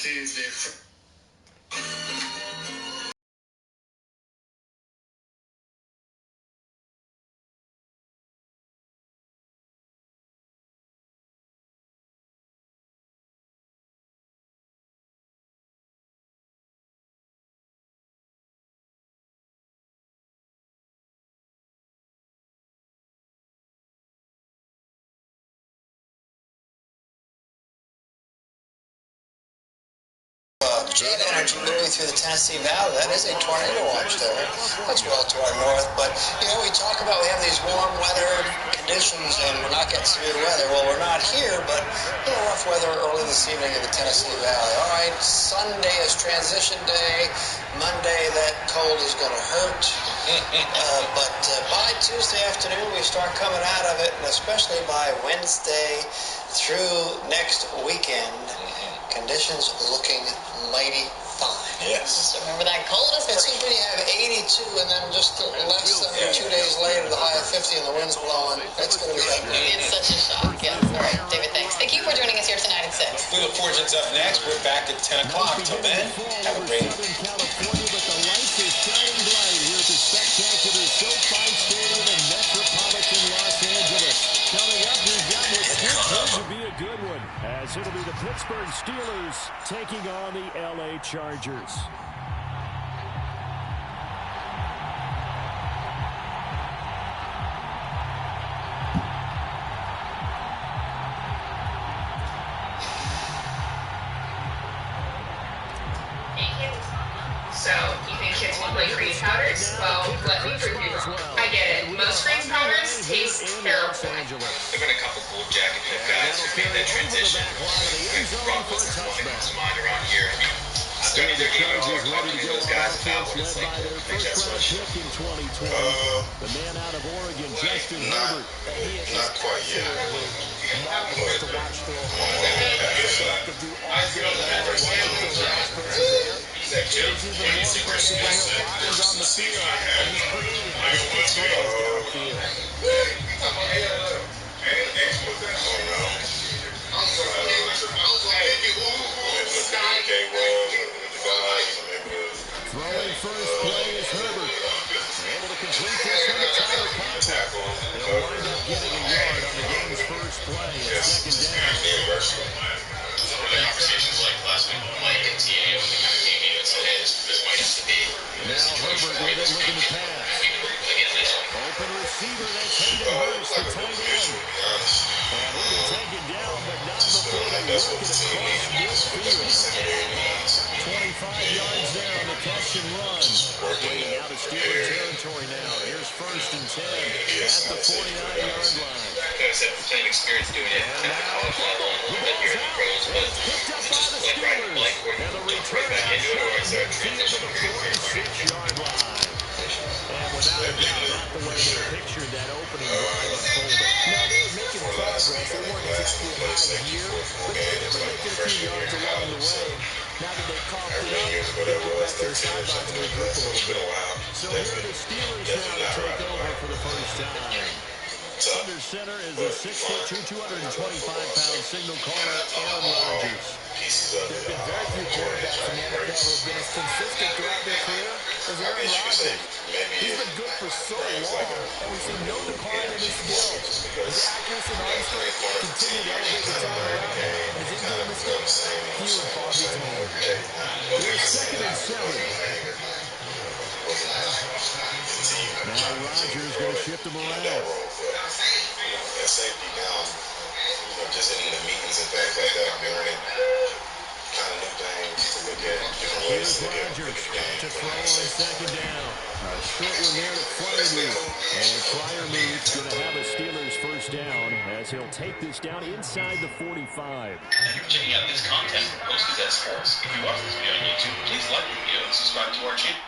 Tuesday. Jet Energy moving through the Tennessee Valley. That is a tornado watch there. That's well to our north. But, we talk about we have these warm weather conditions and we're not getting severe weather. Well, we're not here, but a little rough weather early this evening in the Tennessee Valley. All right, Sunday is transition day. Monday, that cold is going to hurt. But by Tuesday afternoon, we start coming out of it, and especially by Wednesday through next weekend, conditions looking mighty fine. Yes. Remember that coldest? It seems when you have 82 and then just less than 2 days later, the high of 50 and the wind's blowing, it's going to be ugly. It's such a shock, yes. All right, David, thanks. Thank you for joining us here tonight at 6. We look forward to it's up next. We're back at 10 o'clock. Till then, have a great Southern California, but the lights are shining bright here at the spectacular SoFi Stadium in metropolitan Los Angeles. Coming up, we've got what could be a good one, as it'll be the Pittsburgh Steelers taking on the LA Chargers. So, you think kids won't like green powders? Well, let me prove you wrong. I get it. Most green powders taste terrible. There've been a couple cool jacket fit guys who made that transition. We've brought those performance to mind around here. I mean, they're giving all the talking to those guys about what it's like to make that switch. The man out of Oregon, Justin Herbert. Not quite yet. Throwing first play is Herbert. Able to complete this from the Tyler Conklin. He'll wind up getting a yard on the game's first play. It's second down. Conversations like last week with Mike and TA when they kind of came in and said, hey, this might have to be. Now Herbert with it, looking to pass. Open receiver, that's Hayden Hurst, the tight end. And he can take it down, but not before they work it across midfield. 25 yards there on the catch and run. Waiting out of Steeler territory now. Here's first and 10 at the 49-yard line. Guys have plenty of experience doing it at the college level, a little bit here in the pros, but Picked up by just the flip right Steelers. like we're And the right return back into it, or is there a field transition? to the 46-yard line. And without a doubt, not the way they pictured that opening drive unfolded. No, they were making progress. They weren't exactly high here, but they were making a few yards along the way. Now that they've coughed it up, they'll get back to the sidelines and regroup a little bit. So here are the Steelers now to take over for the first time. Under center is a 6'2", 225-pound signal caller, Aaron Rodgers. There have been very few quarterbacks in the NFL who have been as consistent throughout their career as Aaron Rodgers. He's been good for so long, and we've seen no decline in his skills. His accuracy and arm strength continue to elevate the time around him. And his injury mistakes, few and far between. Here's second and 7. Now Rodgers going to shift him around. Safety now, just in the meetings and things like that, I'm learning kind of new things to look at, different ways Here's to look at Rodgers the game. to throw on second down. A short one there to Freiermuth. And Freiermuth's going to have a Steelers first down as he'll take this down inside the 45. Thank you for checking out this content from Post Gazette Sports. If you watch this video on YouTube, please like the video and subscribe to our channel.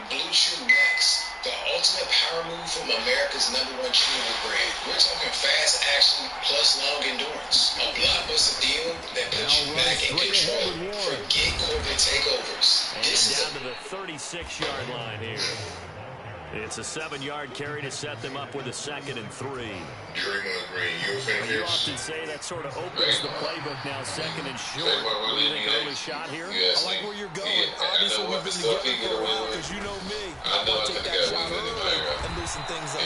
Blue Chew Max, the ultimate power move from America's #1 chewable brand. We're talking fast action plus long endurance. A blockbuster deal that puts you back in control. Forget corporate takeovers. And down to the 36-yard line here. It's a 7-yard carry to set them up with a 2nd and 3. Draymond Green, you finish. You often say that sort of opens the playbook now, 2nd and short. What do you think, early shot here? I like where you're going. Obviously, we've been together for a while because you know me. I know I take could that have shot got with early it and loosen things up.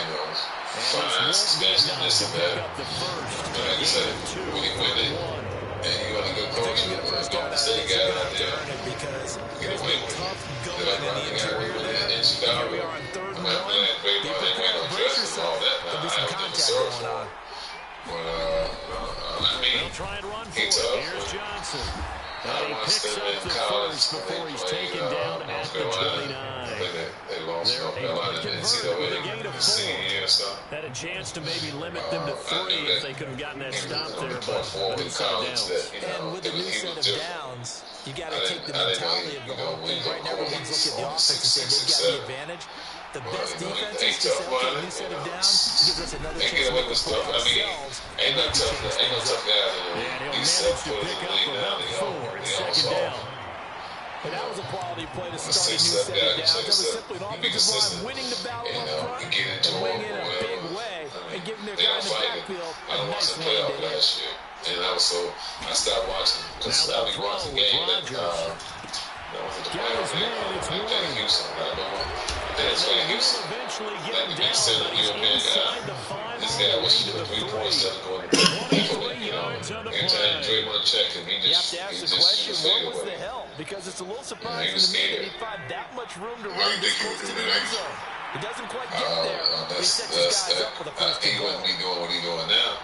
Fine suspension, this and that. But like I said, when you win it, and you want a good coach, say you got it out there, get away with it. Like running out in Chicago, I'm not playing that great, but they went on dress and all that. Now, I have to serve for it. But, I mean, he's tough. Here's Johnson. I He want to picks step up in the college first before he's taken down at the 29. I think they lost North Carolina in the NCAA senior year or something. Had a chance to maybe limit them to 3 if they could have gotten that stop there, but in college that, And with the new set of downs, you got to take the mentality of the whole thing. Right now, everyone's looking at the offense and saying they've got the advantage. The best defenses to set up a new set of downs gives us another chance to make the play ourselves. Ain't no tough guys in there. And he'll manage to pick up about 4. It's 2nd down. And that was a quality play to start a new set of downs. That was simply an offensive line winning the battle up front and winning in a big way and giving their guy in the backfield a nice lane to hit. And also, I stopped watching because I've been watching the game that was the playoff game. I think Houston. I don't know. That's why Houston. Like the big center European guy. This guy was shooting 3 points instead of going anytime Draymond checked him, you have to ask the question, what was the help? Because it's a little surprising to me that he find that much room to run this close to the end zone. He doesn't quite get there, but he sets his guys up for the first he wouldn't be doing what he's doing now.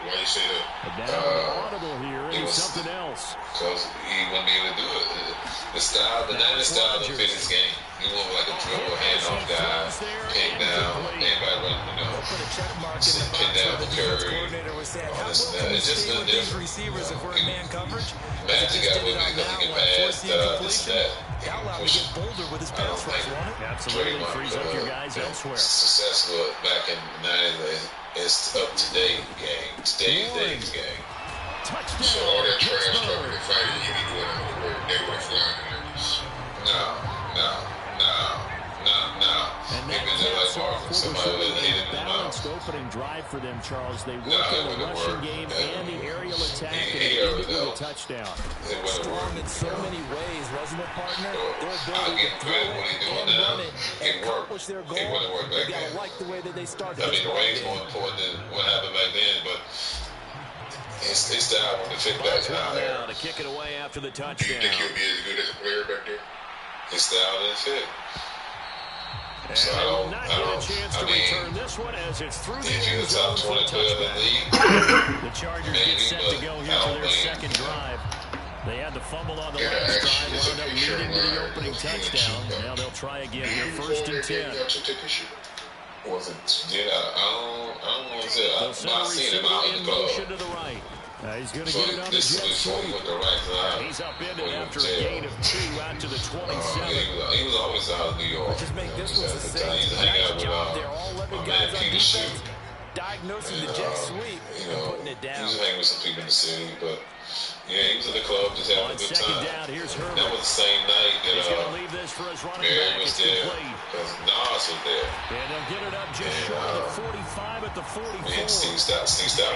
Why you say that? Audible here is something else. Because he wouldn't be able to do it. The style, the Niners style don't fit his game. He went like a dribble, handoff guy, pin down, anybody run, pin down the curve, all this and that. It's just been different. Magic got with it because he can pass, this and that. He can push. I don't think Absolutely frees up your guys elsewhere. Successful back in the 90s. It's up to date game. Today's game. Touchdown. So all that trash talk in the fight, you need to go down to work. They would have flying there. No. And that caps off what was really a balanced opening drive for them, Charles. They work in the rushing game and the aerial attack, and they ended with a touchdown. Strong in so many ways, wasn't it, partner? Their ability to throw it and run it and accomplish their goal. They got to like the way that they started. I mean, the range more important than what happened back then, but it's style when the fit back now. To kick it away after the touchdown. Do you think he'll be as good as a player back there? His style and fit. And they will not get a chance to return this one as it's through the end zone for a touchback. The Chargers get set to go here for their second drive. They had the fumble on the last drive, wound up leading to the opening touchdown. Now they'll try again here, 1st and 10. Wasn't I don't want to say I've seen him out of the motion to the right. He's going to get it on the jet sweep. He's up in it after a gain of 2 out to the 27. He was always out of New York. Just make this one the same. Nice job there. All 11 guys on defense diagnosing the jet sweep and putting it down. He was hanging with some people in the city, but yeah, he was in the club just having a good time. Down, here's Herbert. That was the same night that he's going to leave this for his running back. was there because Nas was there. And they'll get it up just short of the 45 at the 44. And Steve Stout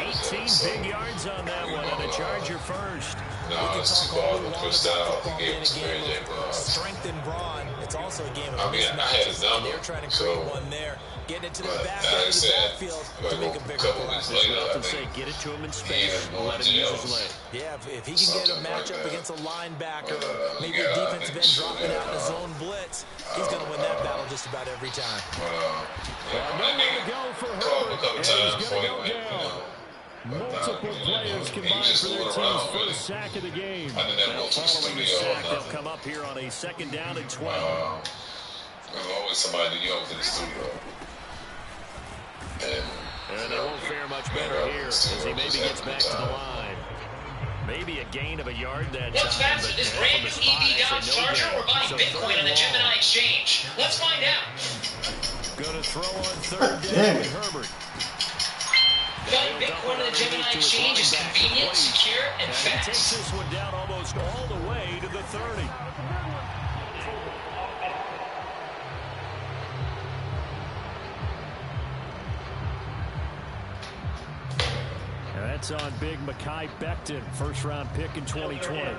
18 big yards on that one, and a Charger first. It's too ball with Chris Stout. He gave us Mary J. Brown. Strength and brawn. It's also a game of I had his number. They're trying to create one there. Getting it to the back end of the backfield to make a bigger play. Get it to him in space. Let him use his leg. Yeah, if he can get a matchup against a linebacker, maybe a defensive end dropping out in a zone blitz, he's going to win that battle just about every time. Nowhere to go for Herbert, and he's going to go down. Multiple players combined for their team's first sack of the game. Now following the sack, they'll come up here on a 2nd down and 12. There's always somebody in New York in the studio. And they won't fare much better here as he maybe gets back to the line. Maybe a gain of a yard that What's faster, this brand new EV Dodge Charger or buying Bitcoin on the Gemini Exchange? Let's find out. Going to throw on 3rd down with Herbert. Buying Bitcoin on the Gemini Exchange is convenient, secure, and fast. He takes this one down almost all the way to the 30. That's on big Mekhi Becton, first-round pick in 2020. International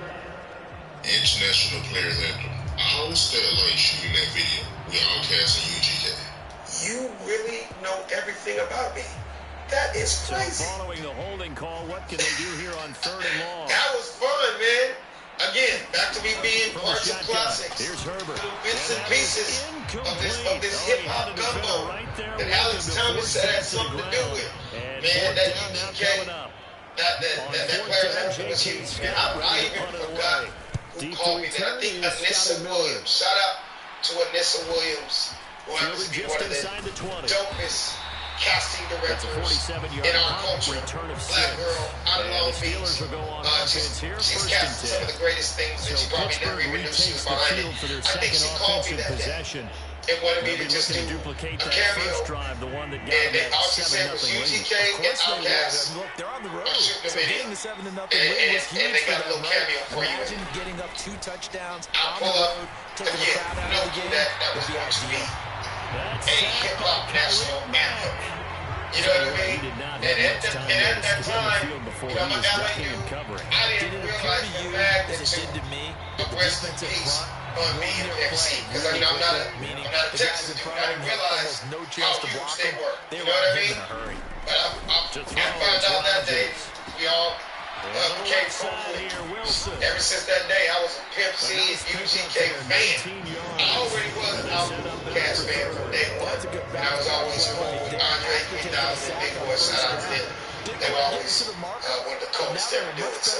players anthem. I was still like shooting that video. We all casting UGK. You really know everything about me. That is crazy. So following the holding call, what can they do here on 3rd and long? That was fun, man. Again, back to me being parts of classics. Here's Herbert. Little bits and pieces of this hip-hop gumbo that Alex Thomas said had something to do with. Man, that UGK, that player's anthem was huge. Man, I even forgot who called me that. I think Anissa Williams. Shout out to Anissa Williams, who happens to be one of the dopest casting directors in our culture. Black girl out of Long Beach. She's cast some of the greatest things that she probably never even knew she was behind it. I think she called me that day and wanted me to just do a cameo. And they also said it was UGK and Outkast. They're on the road. I'm shooting the video. Getting the 7-0 win was And they huge got a for little them. cameo for you. Imagine getting up 2 touchdowns I'll on the pull up. road, taking the Again, crowd out know of the game. that was going to be a hip-hop national anthem. You know what I mean? And at that time, you know, my LA dude, I didn't realize the magnitude of rest in peace on me and MC. Because I'm not a Texas dude. I didn't realize how huge they were. You know what I mean? But I found out that day, we all became cool. Ever since that day, I was a Pimp C and UGK fan. I already was an Outkast fan from day one. And I was always cool with Andre 3000 and Big Boy. Shout out to them. They were always one of the coolest ever do it. So,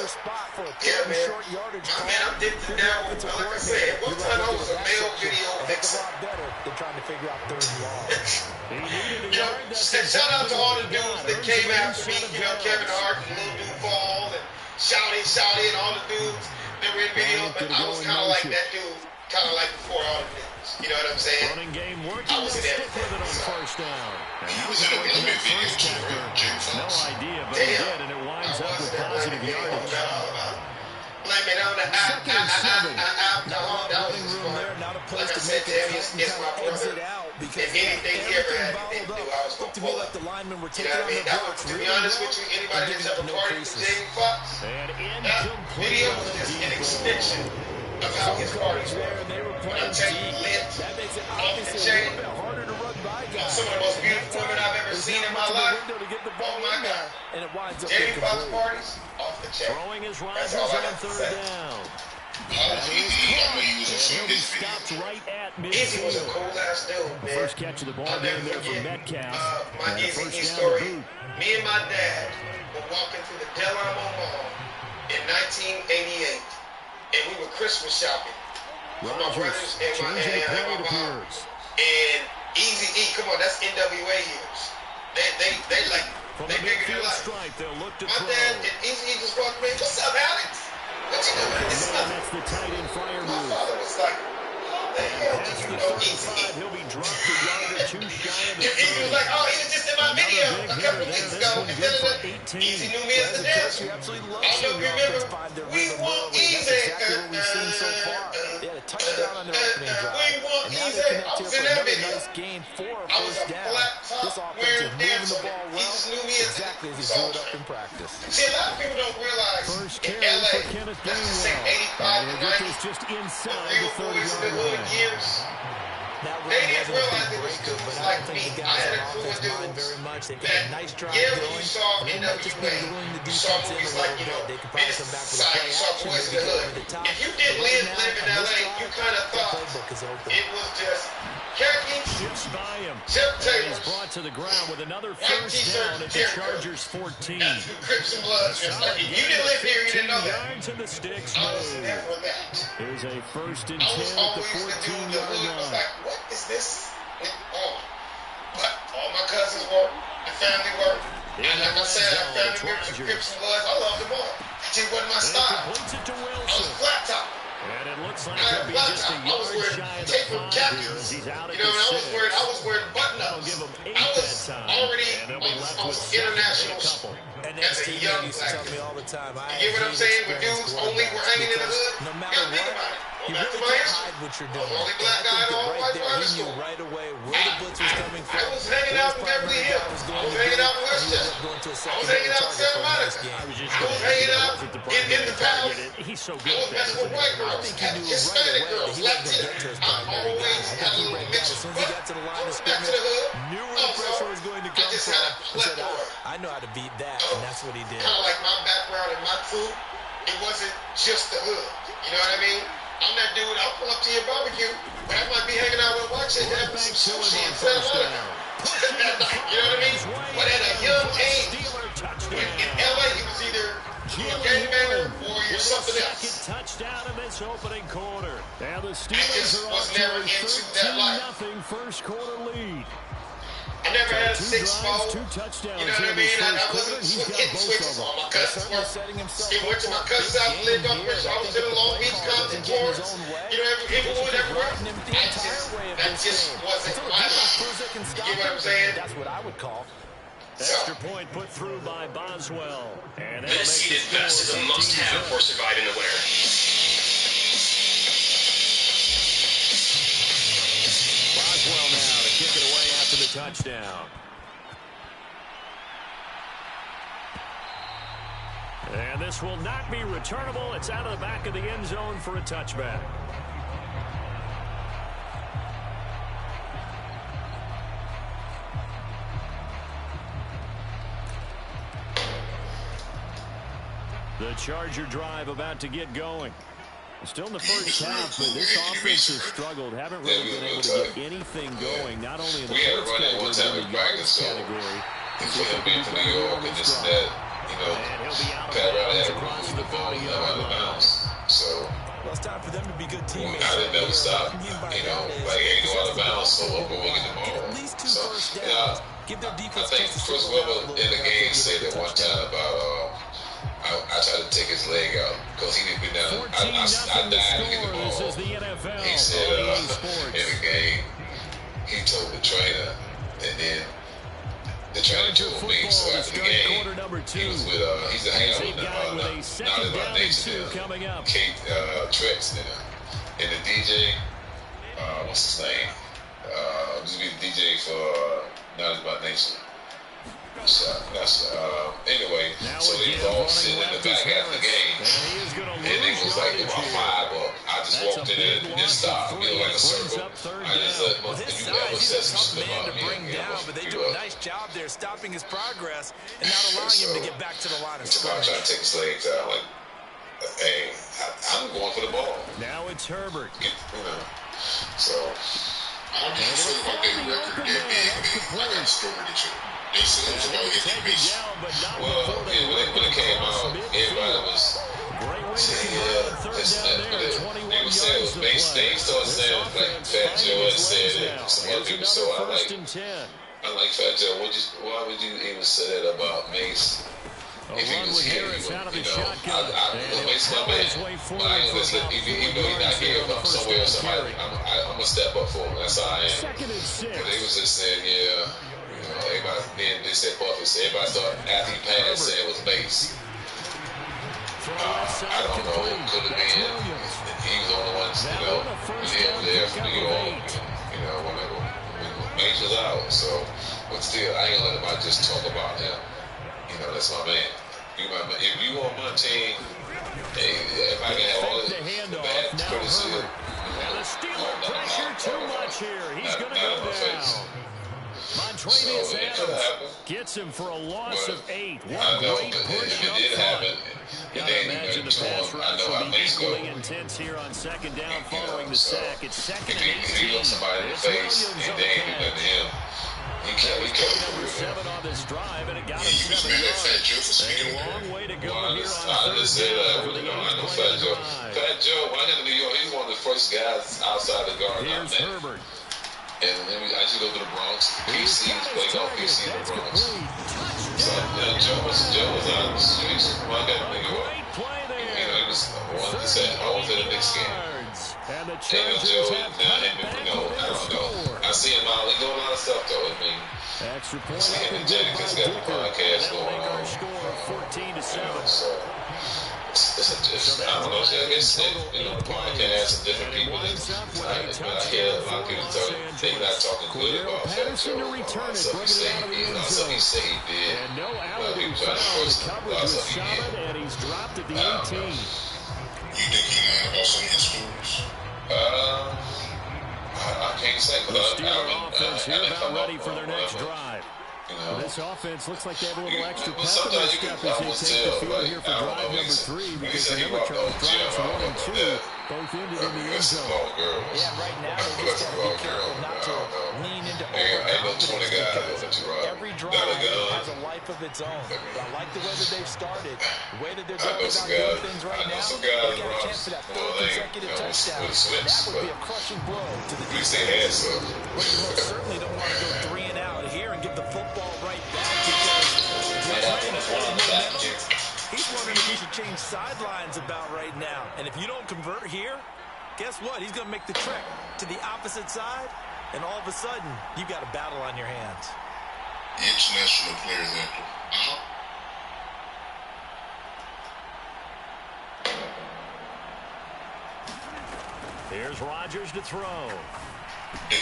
yeah, man. I'm dipping down with, like I said, one time I was a male video vixen. You know, shout out to all the dudes that came after me. You know, Kevin Hart and Lil Duval and Shouty and all the dudes that were in videos. But I was kind of like that dude, kind of like before all the dudes. You know what I'm saying? I was in everything. So. He was in a limit video too, right? Jake No Fox. idea, but he did, and it winds up with positive yardage. Blame it on the alcohol. That was his fun. Like I said to him, it's my brother. If anything he ever had to do, I was going to pull up. You know what I mean? That was, to be honest with you, anybody that's ever partied with Jamie Foxx, that video was just an extension of how his parties were. When I tell you, lit, off the chain, some of the most beautiful women I've ever seen in my life. Oh my God. Jamie Foxx parties, off the chain. That's all I got to say. Easy was a cool ass dude, man. First catch of the ball down there from Metcalf. My Easy story. Me and my dad were walking through the Del Amo Mall in 1988, and we were Christmas shopping with my brothers and my mom. And Easy E, come on, that's NWA years. They like, they bigger than life. My dad and Easy E just walked me. What's up, Alex? What you doing? It's nothing. My father was like, how the hell did you know Easy E? And he was like, oh, he was just in my video a couple weeks ago. And Easy knew me as the dancer. I don't know if you remember. We want Easy. Touchdown on their opening drive. And now they connect here for another nice gain for a first down. This offense is moving the ball well, exactly as he drew it up in practice. See, a lot of people don't realize in LA, let's just say 85 to 90, the real boys in the hood years, they didn't realize it was dudes like me. I had a crew of dudes that, yeah, when you saw NWA, you saw movies like, you know, Menace to Society, you saw Boys in the Hood. If you didn't live in LA, you kind of thought it was just khaki, Chip Taylors, brought to the ground with another white first t-shirt, down at the Jericho. Chargers 14. That's who Crips and Bloods just like. If you didn't live here, you didn't know that. Yards in the sticks. I was never that. Here's a first and I 10 was at the always the dude in the 14-yard hood was line. like, what is this on? But all my cousins were, my family were. And like I said, I family members of Crips and Bloods. I loved them all. It just wasn't my style. Completes it to I was Wilson. flat top. And it looks like I had he'll be flat just top. a I was yard wearing shy of the tapered 5 here as khakis. he's out at You know, the and 6. I was wearing button That'll ups. give him 8 I was that time. already And they'll be left on with 7 internationals couple. as a young black dude. You get what I'm saying? When dudes only were hanging in the hood, you gotta think about it. You really can't hide what you're doing. Only black guy in all white there, he knew right away where the blitz was coming from. I was hanging out in Beverly Hills. I was hanging out in Westchester. I was hanging out in Santa Monica. I was hanging out in the Palace. He's so I good. was messing with white girls, Hispanic girls, Latin. I'm always had a little mixture. As soon as he got to the line of Back to scrimmage, the hood. knew where the pressure was going to come I just from. had a He said, plethora. I know how to beat that, and that's what he did. Kind of like my background and my crew, it wasn't just the hood. You know what I mean? I'm that dude, I'll pull up to your barbecue, but I might be hanging out with white chicks having some sushi in Santa Monica. You know what I mean? But at a young age, in LA, he was either a gangbanger or you're something else. Touchdown in this opening quarter. And the I Steelers just are was off to never a into that life. 13-0 first quarter lead. I never had a Two 6-4. drives, 2 touchdowns. You know what I mean? I wasn't He's got hitting both switches of them. on my cousins. Setting himself He went to my cousin's house, lived up there. I was in Long Beach, Compton, Torrance. You know, Inglewood, everywhere. That just wasn't my life. You get what I'm saying? That's what I would call. Extra point put through by Boswell. And This seeded vest is a must-have for surviving the winter. Boswell now to kick it away after the touchdown. And this will not be returnable. It's out of the back of the end zone for a touchback. The Charger drive about to get going. Still in the first half, but this offense has struggled. Haven't really been able to get anything going, not only in the points category, but in the yards category. For him being from New York and this and that, you know, Pat Riley had a rule with the ball out of bounds. So Well, it's time for them to be good teammates. I didn't never stop. You know, like ain't go out of bounds, so we'll go get the ball. At least 2 So first downs. yeah, Give their I defense think Chris Webber in the game said that one time about I tried to take his leg out because he didn't be down. I died to get the ball. He said in the game he told the trainer, and then the trainer told me. So after the game, he was with he's a hangout with not in my nation, Kate Trex and the DJ. What's his name? Used to be the DJ for Not In My Nation. Anyway, so they was all sitting in the back after the game, and it was like about 5 up. I just walked in there and stopped. You know, like a circle. I just let if you ever said some shit about me, but they do a nice job there stopping his progress and not allowing him to get back to the line of scrimmage. I'm trying to take his legs out. Like, hey, I'm going for the ball. Now it's Herbert. You know, so. I don't give a shit about their record. They're big. I got a story to you. They said it was about hitting bitch. Well, when it came out, everybody was saying, yeah, this and that. But they were saying it was based. They started saying like Fat Joe had said it. Some other people. So I like Fat Joe. Why would you even say that about Mace? If he was here, you know, Mace my man. But I ain't listen. Even though he's not here, if I'm somewhere else, I'm gonna step up for him. That's how I am. But they was just saying, yeah. Everybody, then they said Buffett, so everybody thought after he passed, said it was Mace. I don't know, it could have been. He was on the ones, you know, lived there from New York, you know, when Mace was out. So, but still, I ain't gonna let anybody just talk about him. You know, that's my man. If you on my team, hey, if I can have all the bad criticism, pressure too much here. He's going to go down. Montrevious Adams gets him for a loss of 8. What great push up front. Gotta imagine the pass rush will be equally intense here on second down following the sack. It's second and 18. If you look somebody in the face and they ain't doing to him, he can't number 7 on this drive, and it got him 7 yards. A long way to go here on third down for the I know Fat Joe. Fat Joe, when I got to New York, he's one of the first guys outside the guard. Here's Herbert. And then I used to go to the Bronx. PC was playing off PC in the Bronx. So, Joe was out in the streets. When I got to New York, you know, he was one to say, I was at the Knicks game. And the Joe, now him, you know, I don't know. I see him out. He's doing a lot of stuff, though. I mean, extra point see him and Jadakiss got the podcast going on. Score 14-7. So, I don't know, it's the podcast and different people, but I hear a lot of people talking, they're not talking good about Fat Joe. Stuff he said he did, stuff he said he did. And no outlet found. The coverage was solid, and he's dropped at the 18. You think he lied about some of his stories? I can't say, The Steeler offense here about ready for their next drive. This offense looks like they have a little extra pep in their step as they take the field here for drive number 3, because remember, Charles, drives 1 and 2 both ended in the end zone. Yeah, right now they just got to be careful not to lean into overconfidence, because every drive has a life of its own. I like the way that they've started, the way that they're going about doing things right now. They got a chance for that 4th consecutive touchdown. That would be a crushing blow to the defense. But you most certainly don't want to go 3 and out here and give the football right back, because you're trying to hold momentum. He's wondering if he should change sidelines about right now. And if you don't convert here, guess what? He's going to make the trek to the opposite side, and all of a sudden, you've got a battle on your hands. International players enter. Here's Rodgers to throw. And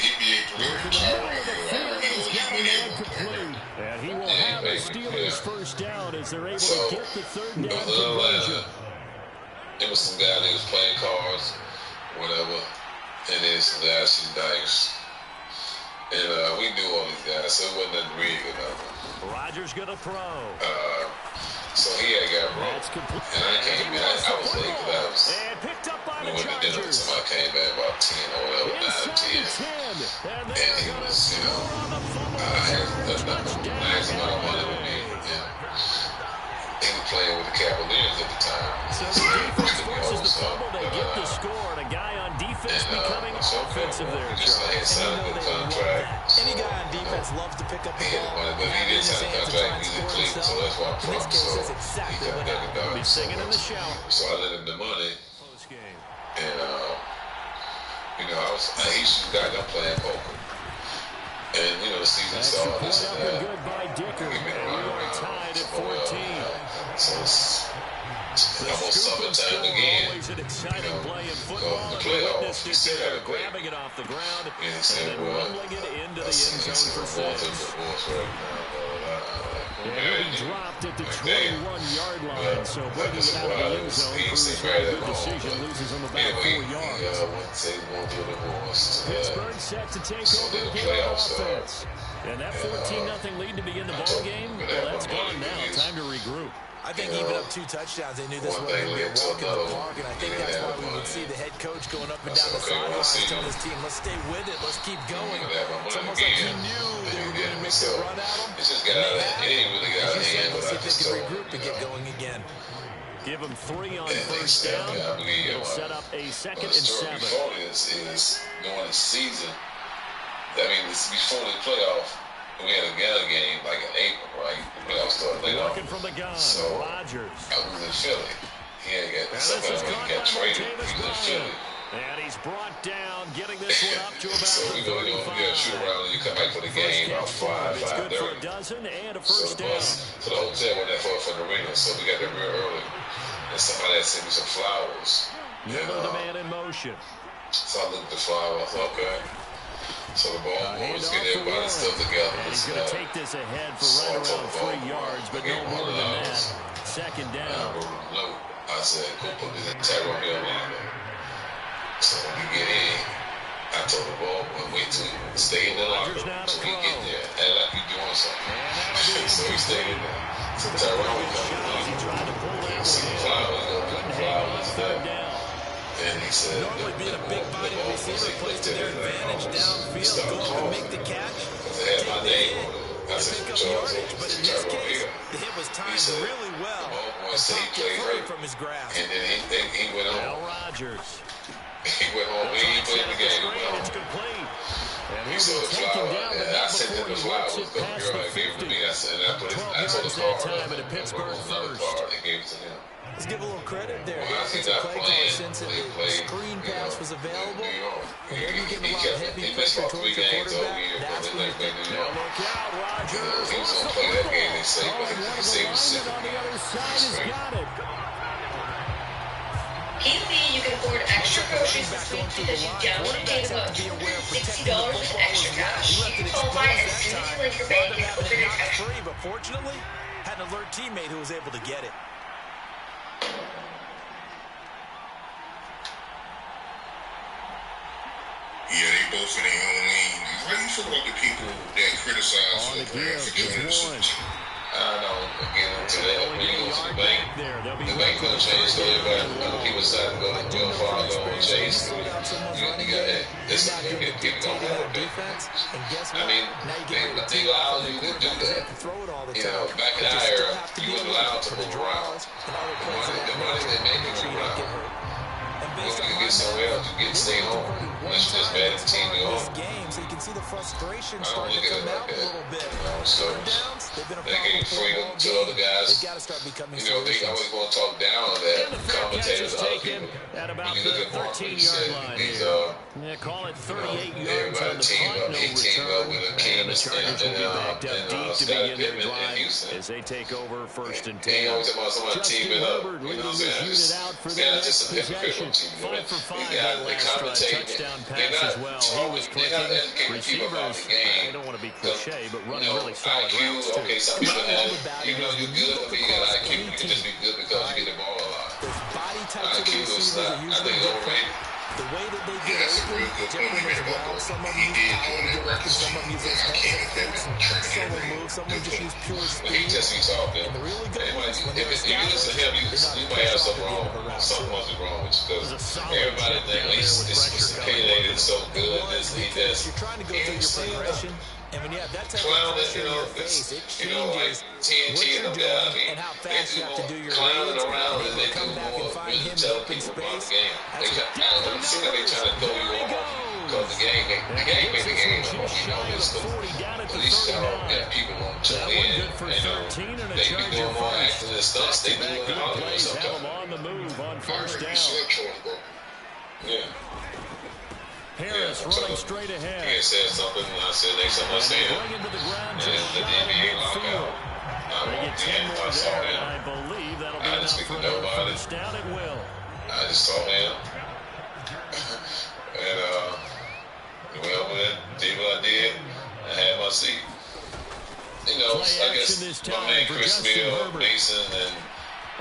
he will have the Steelers first down as they're able to get the 3rd down conversion. There was some guy that was playing cards, whatever, and then some guys shooting dice. And we knew all these guys, so it wasn't nothing rigged about them. Rodgers gonna throw. So he had got broke. And I came in, I was late because we went to dinner with somebody, came back about 10 or whatever, 9, 10. And he was, I asked him about money with me. He was playing with the Cavaliers at the time. So the defense forces the fumble, they get the score, and a guy on defense becoming offensive there, Charles. Any guy on defense loves to pick up the ball. But he didn't sign a contract, he was in Cleveland, so that's why I'm from. So he got that done. Be singing in the shower. So I lent him the money. And, he should have got playing poker. And, the season saw this and that. Good by Dicker, and we are tied at 14. So it's almost summertime again. Always an exciting play in football. The playoffs, he still had a play. Grabbing it off the ground and then rumbling it into the end zone for 6. And he'll be dropped at the 21-yard line, so breaking it out of the end zone proves not a good decision, loses on the back 4 yards. Pittsburgh set to take over the offense. And that 14-0 lead to begin the ball game, well, that's gone now. Time to regroup. I think even up 2 touchdowns, they knew this wasn't going to be a walk in the park, and I think that's why we would see the head coach going up and down the sidelines telling his team, let's stay with it, let's keep going. It's almost like he knew they were going to make the run at him. It's just got out of hand. Let's see if they can regroup to get going again. Give him 3 on first down. It'll set up a 2nd and 7. Before this is during the season. I mean, it's before the playoff. We had a Ghana game like in April, right? The playoffs started later on. Working from the gun, so Rodgers. I was in Philly. He ain't got somebody when he got traded. He was in Philly. And he's brought down, getting this one up to about so we go shoot around and you come back for the game about 5:30. It's good for a dozen and a first down. So the hotel went there for the arena, so we got there real early. And somebody had sent me some flowers. Miller the man in motion. So I looked at the flowers, I thought, okay. So the ball was getting everybody's stuff together. He's going to take this ahead for right around 3 yards, but no more than that. 2nd down. I said, go put this in Tyrone Hill line. So when we get in, I told the ball, wait till you stay in the locker room so we get there. Act like you doing something. So he stayed in there. So Tyrone comes in. Some flowers, and he said, normally being a big body receiver plays to their advantage downfield, go up and make the catch. They had my name on it. I said, Charles, but in this case, the hit was timed really well. He played from his grasp. And then he went on. Rodgers. He went home. He played the game. It's complete. And he saw the flower. I sent him the flowers. The girl that gave it to me. I told the card. Time at a Pittsburgh first. He gave it to him. Let's give a little credit there. Offensive play caller since the screen pass was available. Whenever you're getting a lot of heavy pressure towards your quarterback, that's when you think, look out, Rodgers. He was going to play that game, they say, but he saved the on the other side has got it. PC, you can afford extra groceries this week because you don't want to pay the most. $60 with extra cash. You can qualify as soon as you link your bank and open an extra. But fortunately, had an alert teammate who was able to get it. Yeah, they both in their own lane. How do you feel about the people that criticize LeBron for killing the Super? I don't get into that. When you go to the bank don't change. So everybody, people decide to go far, go and chase. You got that. This people don't have it. I mean, they allow you to do that. You know, back in our era, you were allowed to move around. The money they make you move around. When you get somewhere else, you get to stay home. Unless you're just bad at the team you're on. So you can see the frustration I don't starting look to at it come out like a that. little bit. So they gave freedom to other guys. They've got to start becoming You know, they always want to talk down on that. Commentators, other people. At about When you look the at Mark, he 13-yard said line these here. Call it 38 yards on the punt, no he teamed up return. with a And the Chargers will be backed up deep to Scottie begin their Pippen and drive Houston. as they take over first and He 10. always talking about somebody Justin teaming up. Herbert You know leading what I'm this saying? unit out for It's their not just next a hypocritical possession. team. 5 for 5 They that commentate. last touchdown They're pass not as well. He was talking. They're not clicking. educating people about Receivers, the game. I don't want to be cliche, but running really IQ, solid routes too. okay, some people have, even though you're good at being an IQ, you can just be good because you get the ball a lot. Those body types of the IQ is receivers not, are I usually think, different. overrated. The way that they Yeah, get that's a open, real good point different you made as about well. that. Some of them He use did power join to that get open, record some of them use those I head can't fakes, training some will him. move, some will just use pure But he speed. just be talking. And the really good ones, when If they're you listen to him, you might have something wrong. Something must be wrong with you because everybody thinks he's opinionated so good. This, he does. You're trying to go through your progression, and when you have that type of Clowning, pressure in your face, it like changes TNT what you're and them guys. I doing mean, and how they fast do you have to do your clowning reads. around and They they do come back and more find really him in telling open people about space. the game. It seems like they trying to throw you off because the game ain't the game. You know this stuff. At least got people want to tune in. They be doing more action and stunts. They do it in Hollywood sometimes. On the move on I first heard down. you said Troy, bro. Yeah. Harris running straight ahead. He said something, and I said next time I see him, Bring him to the ground and just the shy of DBA lockout. midfield. I They walked get 10 in, more I saw there, him. and I believe that'll be I didn't enough speak for to another nobody. first down. It will. I just saw him, and well, when I did what I did, I had my seat. You know, Play I guess action this my time man for Chris Justin Mill, Herbert. Mason, and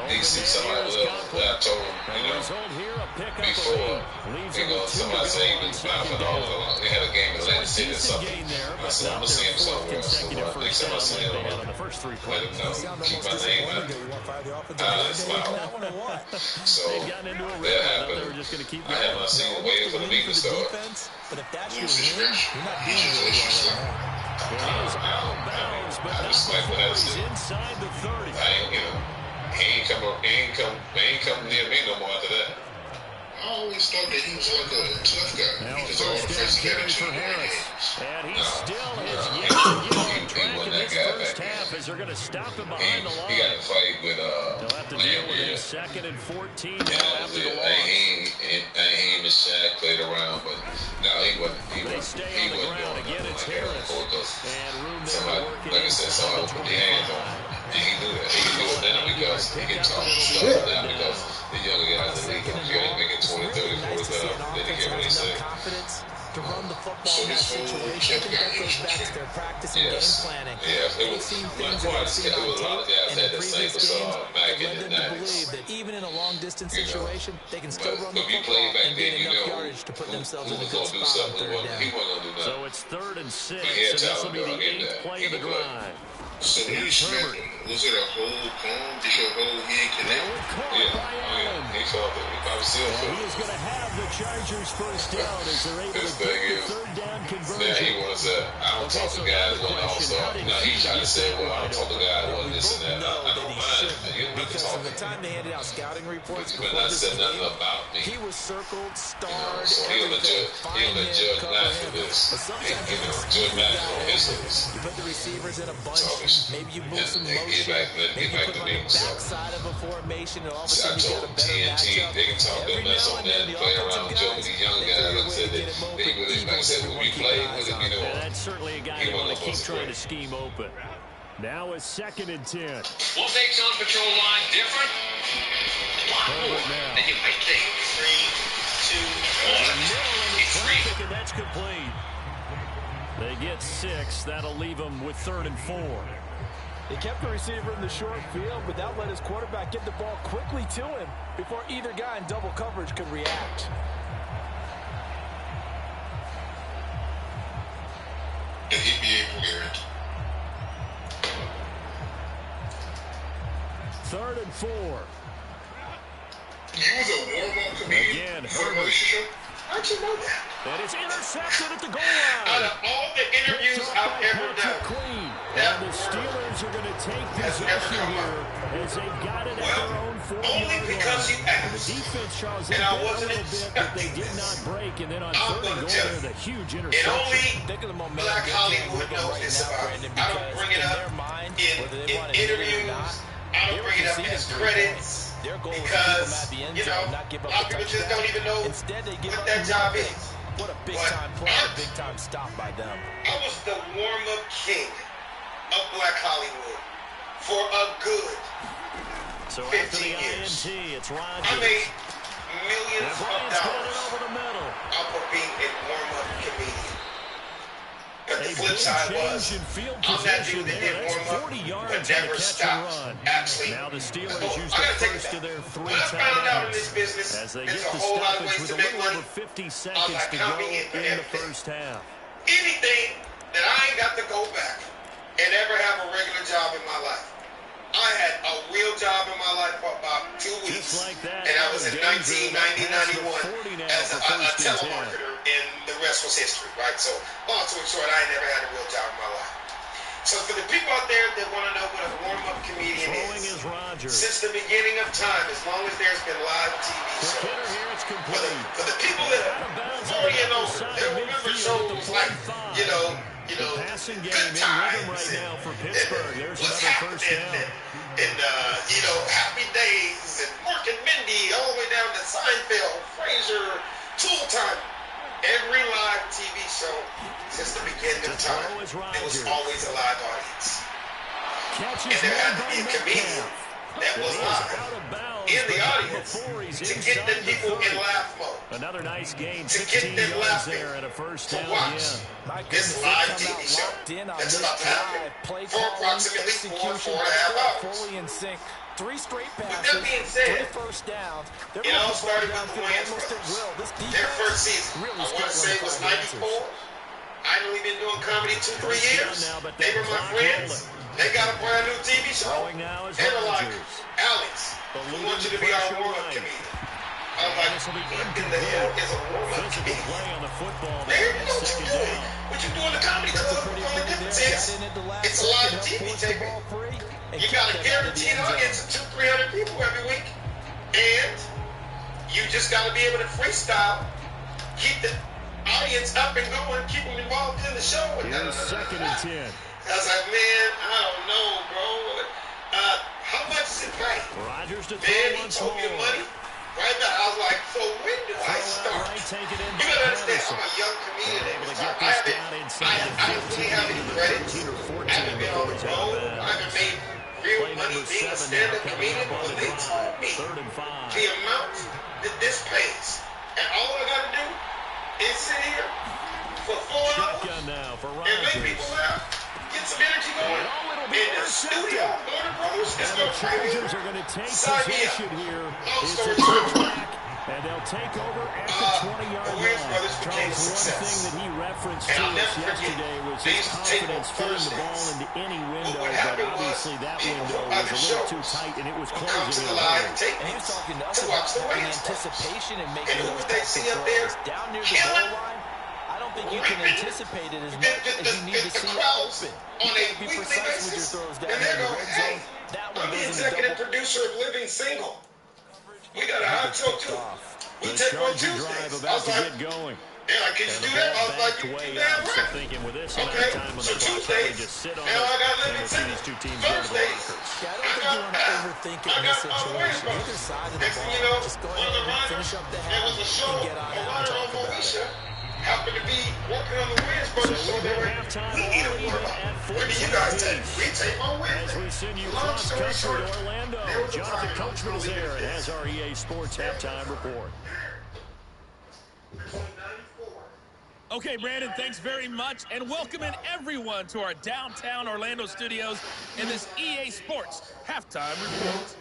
DC, somebody was up. I told him, you know, Result here, a pickup before, of 8. Leaves you him know, with 2 to somebody said he go on was second bouncing down. off. They had a game in Atlantic City or Decent something. gain there, I but said, I'm not going to see their him 4th somewhere else. So consecutive next first time I down see like him, they had I'm on the first 3 let plays. him know, Sound keep almost my name disappointed. out. Do you want to fire the offensive I coordinator smiled. on that one or what? So They've gotten into a that rhythm. I thought happened. they were just going to keep I had my going. seat waiting for the meeting to start. Defense, but if that's your Use win, discretion. you're not Use doing really well discretion. right now. It is out of bounds, but I not just like what before I he's said. inside the 30. I ain't, you know, he ain't come near me no more after that. I always thought that he was like a tough guy. Now He a just all the first down first carry for games. Harris. And he still has No. yet to get on He track wasn't in that this guy first back half then. as they're going to stop him He behind the got line. to fight with They'll have to deal with Lambert. it. 2nd and 14 Yeah, now after the I loss. ain't and Shaq played around, but no, he wasn't. They stay on the ground. Again, it's Harris. And room there Somebody, to work it like I said, inside somebody the put their hands on 25. him. And he knew that. He can do it now because he can talk stuff now because the younger guys in the league don't care. They make it 20, 30, 40 times. They didn't care what they say. Confidence to run the football So in that this whole situation. I think that goes champion back to their practice and game Yes. planning. Yes. It They've was, seen my things that point they've is, seen it on was a lot of tape guys and had in the same previous games facade back that in led the them to 90s. believe that even in a long-distance You know, situation, they can still But run the if you football played back and then, gain you enough know yardage to put who themselves in a was good going to do spot on something. third He down. wasn't going to do So nothing. it's 3rd and 6, But he had and this will talent, be though. the I get 8th that. play He of the could play. drive. So when you Here's smacked Herbert. him, was it a whole palm? Did your whole hand Now connect? it's caught Yeah, by Allen. he felt it. He probably still And felt he is it. going to have the Chargers first down as they're able to This get thing the is, 3rd down now conversion. he wants that. I don't Okay, talk so to guys another when I'm question, how did Now he he tried to get say, that well, I wide don't talk to open? guys Well, what we this both and that. know I that don't he mind. shouldn't, You don't have to because talk from the to time they handed out scouting reports but before not this said nothing game, about me. he was circled, You know, starred, so he'll everything. he'll Find him, judge cover not him. for this. But sometimes You you know, can judge scheme not the for guy his open. list. You put the receivers in a bunch. Talking Maybe you move some and get motion. back, Maybe you back put to them on me. the So backside of a formation, and all of a I sudden you got told a better TNT matchup. they can talk Every that mess now on and that then, and the play offensive around with Joe with these young they guys. figure a Like I way said, to get him open, like I even said, with when you everyone play keeping with eyes him, on you him. know, And that's certainly a guy he you want to wasn't keep supposed to trying play. to scheme open. Now a 2nd and 10. What makes on patrol line different? Then you might think 3, 2, 1. It's And that's complete. They get 6. That'll leave them with 3rd and 4. He kept the receiver in the short field, but that let his quarterback get the ball quickly to him before either guy in double coverage could react. He'd be able to guarantee. 3rd and 4. He was a warm-up comedian for the relationship. How'd you know that? And it's intercepted at the goal line. Out of all the interviews I've ever done, and the Steelers are going to take possession here as they've got it at their own 40-yard line. Only because you And the asked. defense, Charles, they And I did a wasn't little bit, but they did not break. And then on 3rd and goal, there's a huge And interception. only Think of the momentum Black they're Hollywood getting knows right this now, about Brandon, me. I don't because bring it in up their mind, in whether they want to admit it or interviews. not, I don't bring it up in credits. Their goal is to keep them Because, at the end you know, zone, not give a up lot of the people just touchdown. don't even know Instead, they give what up that the job nothing. is. What a But big-time play, a big-time stop by them. I was the warm-up king of Black Hollywood for a good So 15 after the years. INT, it's I Rodgers. made millions of Bryant's got it dollars over the middle. off of being a warm-up comedian. But the A flip big side change was, in field I'm that position dude that there. did That's warm-up, 40 yards but on the never catch stopped. and run. Actually, Now the Steelers I use the gotta take it first back. of their 3 When I found out in timeouts this business, as they there's get a the whole lot of stoppage ways with to a make little money. over 50 I was seconds like, to go count me in for in the everything. first half. Anything that I ain't got to go back and ever have a regular job in my life. I had a real job in my life for about 2 weeks. Just like that, and I was in James 1990, past the 91 40 now as for a 1st and 10. telemarketer, and the rest was history, right? So, long story short, I ain't never had a real job in my life. So for the people out there that want to know what a warm-up comedian Throwing is, is Rodgers. since the beginning of time, as long as there's been live TV The shows, hitter here, it's complete. for the people that are 40 and older, they'll remember shows like, you know, Passing game Good in Times rhythm right and- now for Pittsburgh. There's What's another first Happening down. and you know, Happy Days and Mork and Mindy, all the way down to Seinfeld, Frasier, Tool Time. Every live TV show since the beginning of time, there was always a live audience. Catches And there had to made be a by comedian Metcalf. that was He is live out of bounds, in the but audience before he's to get the inside people in 30. laugh mode. Another nice gain, To 16 get them yards laughing, there and a first to down watch again. My this goodness, live they come TV out show locked in on that's this about to happen drive. Play for calling, approximately execution, 4.5 hours. fully in sync. 3 straight With passes, that being said, 3 first downs. They're it all moving the ball started with the downfield Wayans almost at brothers. will. This Their defense first season, really I want to say it was struggling to find 94. answers. I'd only been doing comedy 2-3 years. Now, but They were my that clock friends. They got a brand new TV show. Throwing now is They were like, Rodgers. Alex, we want you to be our warm-up comedian. I was like, This will be what in the hell is a warm-up Physical comedian? play on the football Man, there you on know what second you're doing. down. What you do in the comedy That's a club, pretty the only big difference deal. is Got in at the last it's a second, live helped TV force the taping. ball free, and You kicked got a it out of the guaranteed end zone. audience of 200-300 people every week. And you just got to be able to freestyle, keep the audience up and going, keep them involved in the show. And Here's 2nd and 10. I was like, man, I don't know, bro. How much does it pay? Rodgers to Man, throw he once told me the more. money. Right now, I was like, so when do I Throw out start? right, take it in You by gotta understand, Patterson. I'm a young comedian at Able to this get time. this down inside the I don't really 15, have any into the credits. 13 or I 14 haven't been on before the he's out of road. I bounds. haven't made real Play money number being a 7 now stand-up coming comedian, up on but the they drive. told me 3rd and 5. the amount that this pays. And all I gotta do is sit here for 4 hours Shotgun now for and make Rodgers. people laugh, get some energy going. Oh, it'll be In the intercepted. studio, Warner Brothers is And the gonna bring Chargers in. are going to take Sign me up. possession here. Long It's a story short. touchback, and they'll take over at the 20-yard the Wayans line. brothers became a Charles, one success. thing that he referenced And to I'll us never forget, yesterday was they his used to take confidence on fitting the ball Thursdays. into any window, what but happened was, obviously that people window from was other a little too shows tight, and it was would come to closing the in a live hurry. tape And he was talking to us to watch about the having Wayans brothers. anticipation and And making who those would they types see of up there? throws. Down near the Killing. goal line, I don't think you can Ripping. anticipate it as much as you need to the see it crowds open. on You a gotta be weekly precise with your basis. throws down And there they in the go, red hey, zone. That I'm one the goes into executive double producer of Living Single. We got a hot gets show picked too. off. We The take on Charger drive Tuesdays. I about was to like, get going. they're like, can you And do the that? I ball was like, backed you way damn out, so right. thinking with this amount Okay, of time on so the clock, Tuesdays, probably just sit on now I got it, and Living we'll see Single. these two teams go to the Thursdays, lockers. Yeah, I don't think you want to overthink it in this situation. Either side of the Next thing you ball, know, just go one of the ahead and runners, finish up the there half was a show, and get on a out and runner on talk about it. Moesha happen to be working on the wins, brother. So we need to work about. When do you guys take? We take on Wednesday. As we send you cross country to Orlando, Jonathan Coachman is there and has our EA Sports halftime report. Okay, Brandon, thanks very much, and welcome in everyone to our downtown Orlando studios in this EA Sports halftime report.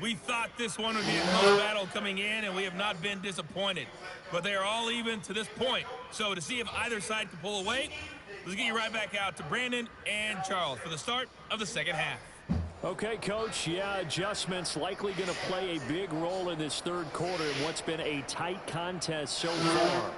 We thought this one would be a close battle coming in, and we have not been disappointed. But they are all even to this point. So to see if either side can pull away, let's get you right back out to Brandon and Charles for the start of the second half. Okay, Coach, yeah, adjustments likely going to play a big role in this third quarter in what's been a tight contest so far.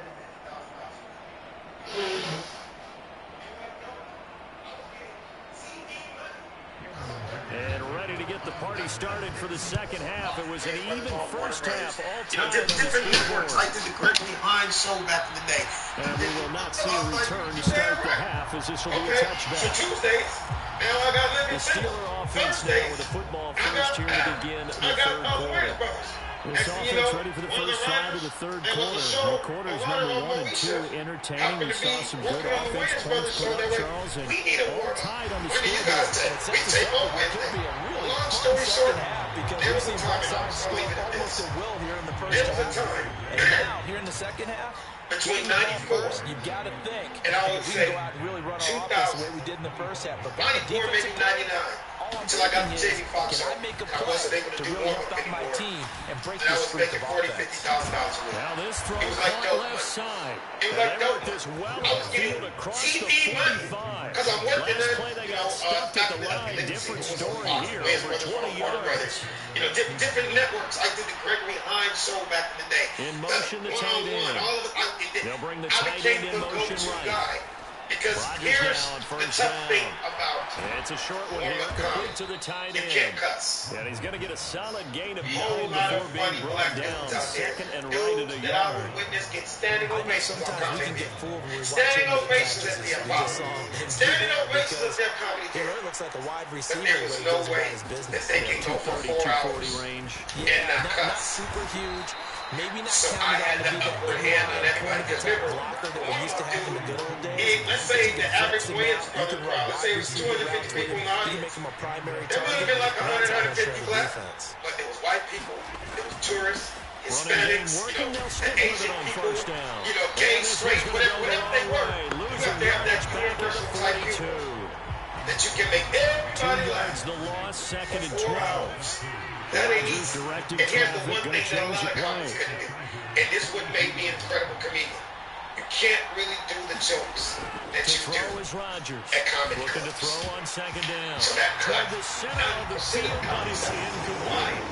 And ready to get the party started for the second half. It was an even first half all time. Different networks like the Gregory Hines show back in the day. And we will not see a return to start the half as this will be a touchback. So Tuesdays, now I got the Steeler offense now with the football first here to begin the third quarter. This offense ready for the first drive of the third quarter. The quarters number 1 and 2 entertaining. We saw some good offense points put up, Charles, and all tied on the scoreboard. Long story short, because we've seen both sides score almost at will here in the first half. And now, here in the second half, between 94 you've got to think, and I would say we can go out and really run our offense the way we did in the first half. But 94, maybe 99. Until I got the Jamie Foxx show, I wasn't able to do really warm-up help out my anymore. team and break And I this was streak making of $40,000, offense. $50,000 a week. Now this throw It was like caught dope left money. side. It was like dope This money. well I was getting field across the TV money 45. because I'm working Last at, play they got stuffed at the line. Different story here, over 20 yards. You know, different networks. I did the Gregory Hines show back in the day. In motion, the tight end. They'll bring the tight end in motion right. Because Rodgers here's now on the first tough down. thing about It's a short one here, complete to the tight you end. can't cuss. And he's going to get a solid gain of 9 Whole lot of before being funny brought black down. dudes out there. Second and right at a Dudes that I yard. would witness get standing ovations on Sometimes we can comedy. get fooled when we watch Standing some of the ovations at matches the that we just Apollo. saw him Standing do ovations at because their comedy it there. really looks like a wide But receiver there the was way he no goes about way his that business. they can go for 4 hours 240 range. and not not cuss. super huge. Maybe not So I counted had on to the be upper that hand on everybody. point Because attack remember, blocker that we used to have in the good old days. let's say the average wins for the You can crowd. run Let's say it wide was receiver 250 routes with people in him. the You can audience. make him a primary There would have been like target. 100, 150 black. Defense. But there was white people, there was tourists, Running Hispanics, game working, they'll the stick with Asian it on people, first down. gay, And this straight, one's gonna whatever go they the were. wrong way. You Losing have to have that yards back to universal the type 42. humor that you can make 2 everybody yards laugh. the loss, second and 4 12. hours. That ain't Rodgers easy. directing And here's the traffic, one gonna thing that a change lot the of comics play. couldn't do. And this would make me an incredible comedian. You can't really do the jokes that To you throw do is Rodgers. at comedy Looking to clubs. throw on second down. So that Toward cut, the center of the field, but it's incomplete.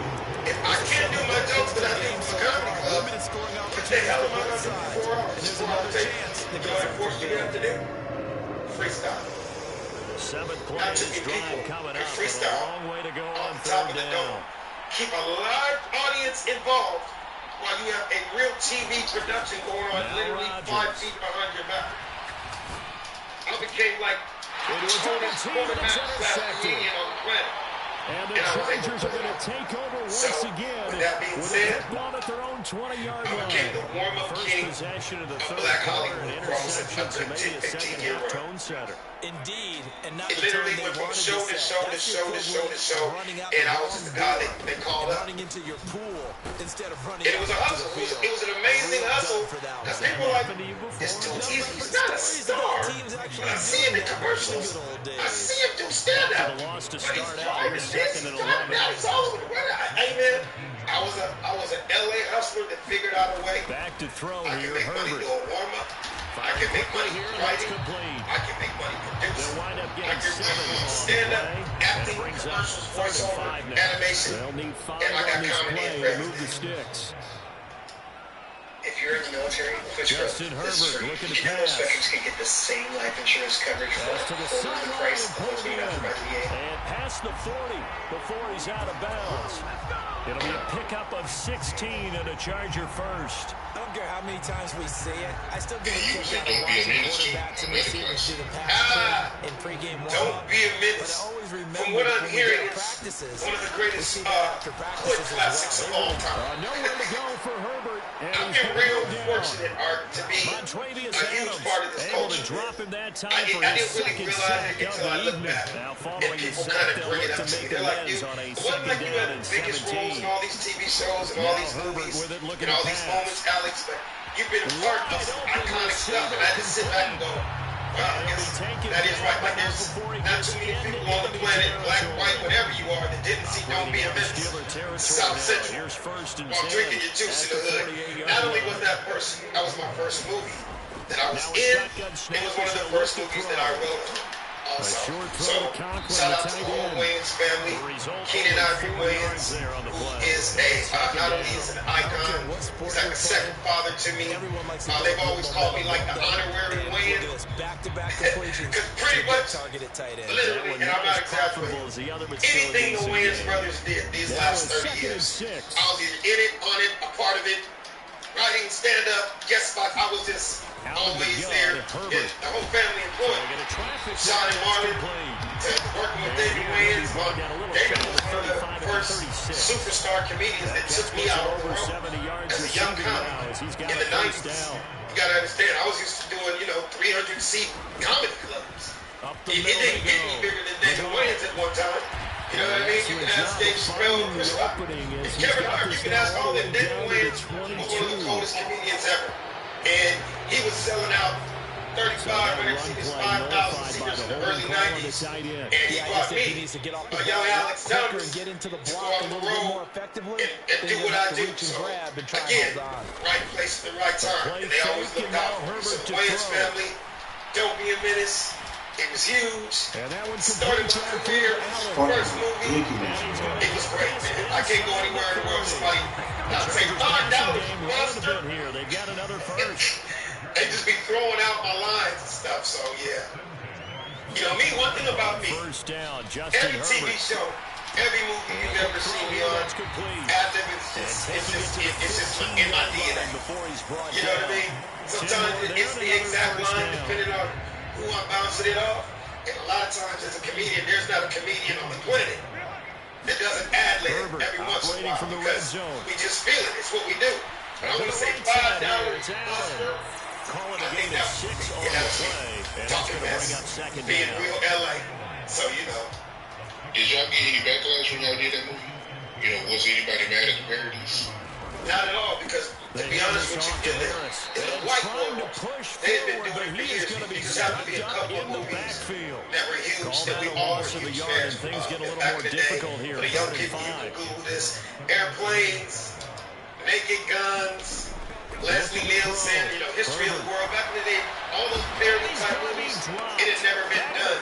if I can't do my jokes that I do for comedy club, Limited scoring what the hell am I opportunities going to on both do for 4 sides. hours? And there's 4 hours another tape. chance You to know go what I for forced you to have to do? Freestyle. Seventh play Now, of to this you drive people, coming you up, but a freestyle long way to go on on top third of the down. dome. Keep a live audience involved while you have a real TV production going on Now literally Rodgers. 5 feet behind your back. I became like It was Tony double team, Quarterback and it's slash intercepted. comedian on the planet. And the And I was able to Chargers are pull it going to off. take over So, once again with that being with said, a football at their own 20-yard I became the line. warm-up First king possession of the of third Black quarter, Hollywood and across interception, so a maybe a 10, second-half 15-year run. tone setter. Indeed, and not It the tone literally they went from wanted show to to set. show to That's the show to show to equivalent show, of running out and the I was wrong the guy door they called and up. running into your pool instead of running It was a out to hustle. the field. It was an amazing Real hustle. done for that Because one. people were like, Happened to you before? it's too No, easy. but He's not a stories star. about teams But actually I see him doing in that commercials. in the good old I days. see him do stand-up. After the loss to But he's start out, driving he's this. second He's and driving 11. now. He's all over the weather. Hey, man, I was an LA hustler that figured out a way. Back to throw I here, can make money Herbert. doing warm-up. I Firing can make quickly money here, and that's writing. complete. I can make money producing. They'll wind up I getting can 7 on the stand-up, play. acting, That brings up commercials, 3rd and voiceover, 5 now. animation. They'll need 5 And I got on this comedy play and to move the president. sticks. If you're in the military, which Justin this is Herbert free. looking to You know those pass. veterans can get the same life insurance coverage for Pass to the over the sideline price and of what's pulled being in. offered by the VA. And past the 40 before he's out of bounds. It'll be a pickup of 16 and a Charger first. I don't care how many times we say it. I still get a kick out of watching quarterbacks and receivers do the pass in pregame Don't warm-up. be a But I menace. always remember From what I'm when we hearing, get it's practices, one of the we greatest see that after hood practices as classics well. of all time. Nowhere to go for Herbert. And I'm he's getting going to go down. fortunate, Art, to be Montravius a huge Adams part of this able to culture. drop him that time I for didn't his really second realize sack it of until I the looked evening. back. Now And following his people sack, kind of they'll bring look it to up to me. make They're like, amends dude, on a it wasn't like second you had down the and biggest roles 17. in all these TV shows and all Now these Herbert movies with it, looking and to all these pass. moments, Alex, but you've been a part of some iconic stuff. And I had to sit back and go, wow, I guess that is right. Like there's not too many people on the planet, black, white, whatever you are, that didn't see Don't Be a Menace. South Central, while drinking your juice in the hood. Not only was that was my first movie that I was in, it was one of the first movies that I wrote. Also. So, shout out to the whole Wayans family, Keenan Ivory Wayans, who is not only is an icon, he's like a second father to me. They've always called me like the honorary Wayans. Because pretty much, literally, and I'm not exaggerating, anything the Wayans brothers did these last 30 years, I was either in it, on it, a part of it, writing, stand-up, guest spot, I was just always there. The whole family employed. Sean and Marlon, working with David Wayans. David was one of the first superstar comedians that took me out of the world as a young comic in the 90s. You gotta understand, I was used to doing, 300-seat comedy clubs. It didn't get me bigger than David Wayans at one time. You know what I mean? You can ask Dave Chappelle, Chris Rock, and Kevin Hart. You can ask all of them. David Wayans was one of the coldest comedians ever. And he was selling out 35, whenever he was 5,000 seaters in the early 90s. And he brought me, a young Alex Chalmers, to go on the road and do what I do. So, again, right place at the right time. And they always looked out for me. So the Wayans family, Don't Be a Menace. It was huge. Started my career, first movie. It was great, man. I can't go anywhere in the world. Somebody not say $5 monster. They got another first. They just be throwing out my lines and stuff. So yeah. Me, one thing about me. First down, Justin every TV show, every movie you've ever seen me on, ad-lib it's just in my DNA. You know what I mean? Sometimes it's the exact line depending on who I'm bouncing it off. And a lot of times as a comedian, there's not a comedian on the planet that doesn't ad-lib every once in a while because we just feel it. It's what we do. I want to say $5 Oscar. I think that was talking mess, being real LA. So, Did y'all get any backlash when y'all did that movie? Was anybody mad at the parodies? Not at all, because to be honest with you, in the white world, they had been doing it for years. You just have to be a couple of movies that were huge, that we all were huge fans of. Back in the day, for the young kids, you can Google this. Airplanes, Naked Guns, Leslie Nielsen, History of the World. Back in the day, all those parody type movies, it had never been done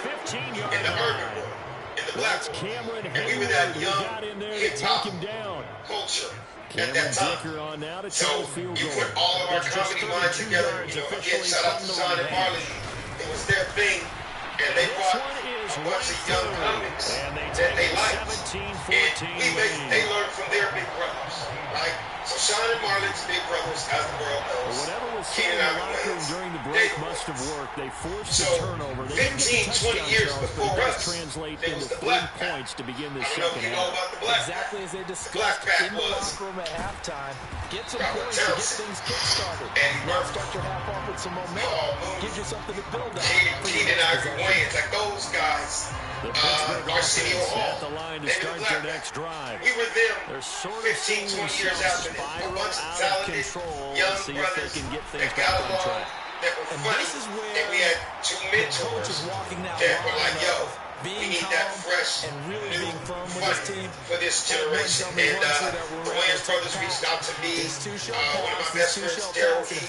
in the urban world, in the black world. And we were that young hip-hop culture at that time. So you put all of our comedy minds together. Again, shout out to Sean and Marlon. It was their thing, and they brought a bunch of young comics that they liked. And they learned from their big brothers, right? So Sean and Marlon's big brothers, as the world knows, Keenan Ivory Wayans, David Wayans. So 15, 20 years before us, there was the Black Pact. I don't know if you know about the Black Pact. The Black Pact was Robert Townsend, Andy Murphy, Keenan Ivory Wayans, like those guys. Arsenio Hall, they were the Black Pact. We were them 15, 20 years after this. A bunch of talented young brothers that got along, that were funny, and we had two mentors that were like, yo, we need that fresh, new funny for this generation. And the Wayans brothers reached out to me, one of my best friends, Daryl E.,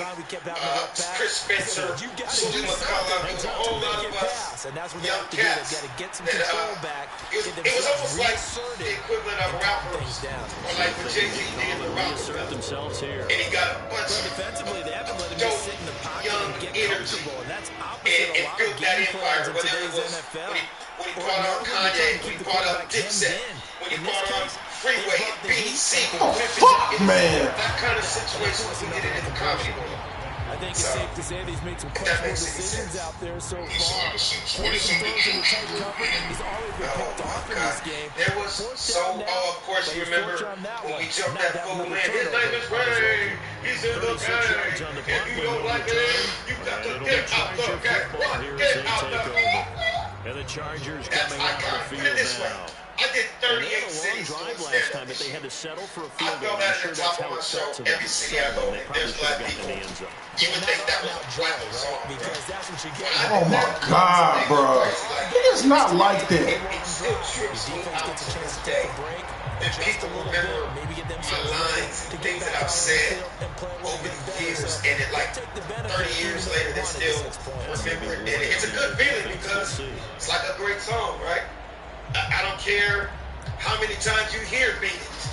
Chris Spencer, Sulie McCullough. There was a whole lot of us young cats that it was almost like the equivalent of rappers, or like what Jay-Z did with Rockefeller. And he got a bunch of dope, young energy and built that empire, whether it was when he brought on Kanye, when he brought on Dipset, when he brought on Freeway and BEC, that kind of situation was we did it in the comedy world. I think it's safe to say that he's made some questionable decisions out there so far. Forcing throws into tight coverage. He's always been picked off in this game. There was of course, you remember when we jumped that full man. His name is Ray. He's in the game. If you don't like it, you got to get out the game. Get out the game. And the Chargers coming out of the field now. I did 38 they had a cities long drive last time, but they had to settle for a field goal. I'm sure that's how it felt to every city I go in, there's black people. In the end zone. You would think that was a tribal song, because that's what you get. Oh my God, bro! It's not like that. It's still true. Defense gets a chance to take a break. And people remember my lines, the things that I've said over the years, and it like 30 years later, they still remember it. And it's a good feeling because it's like a great song, right? I don't care how many times you hear beat it.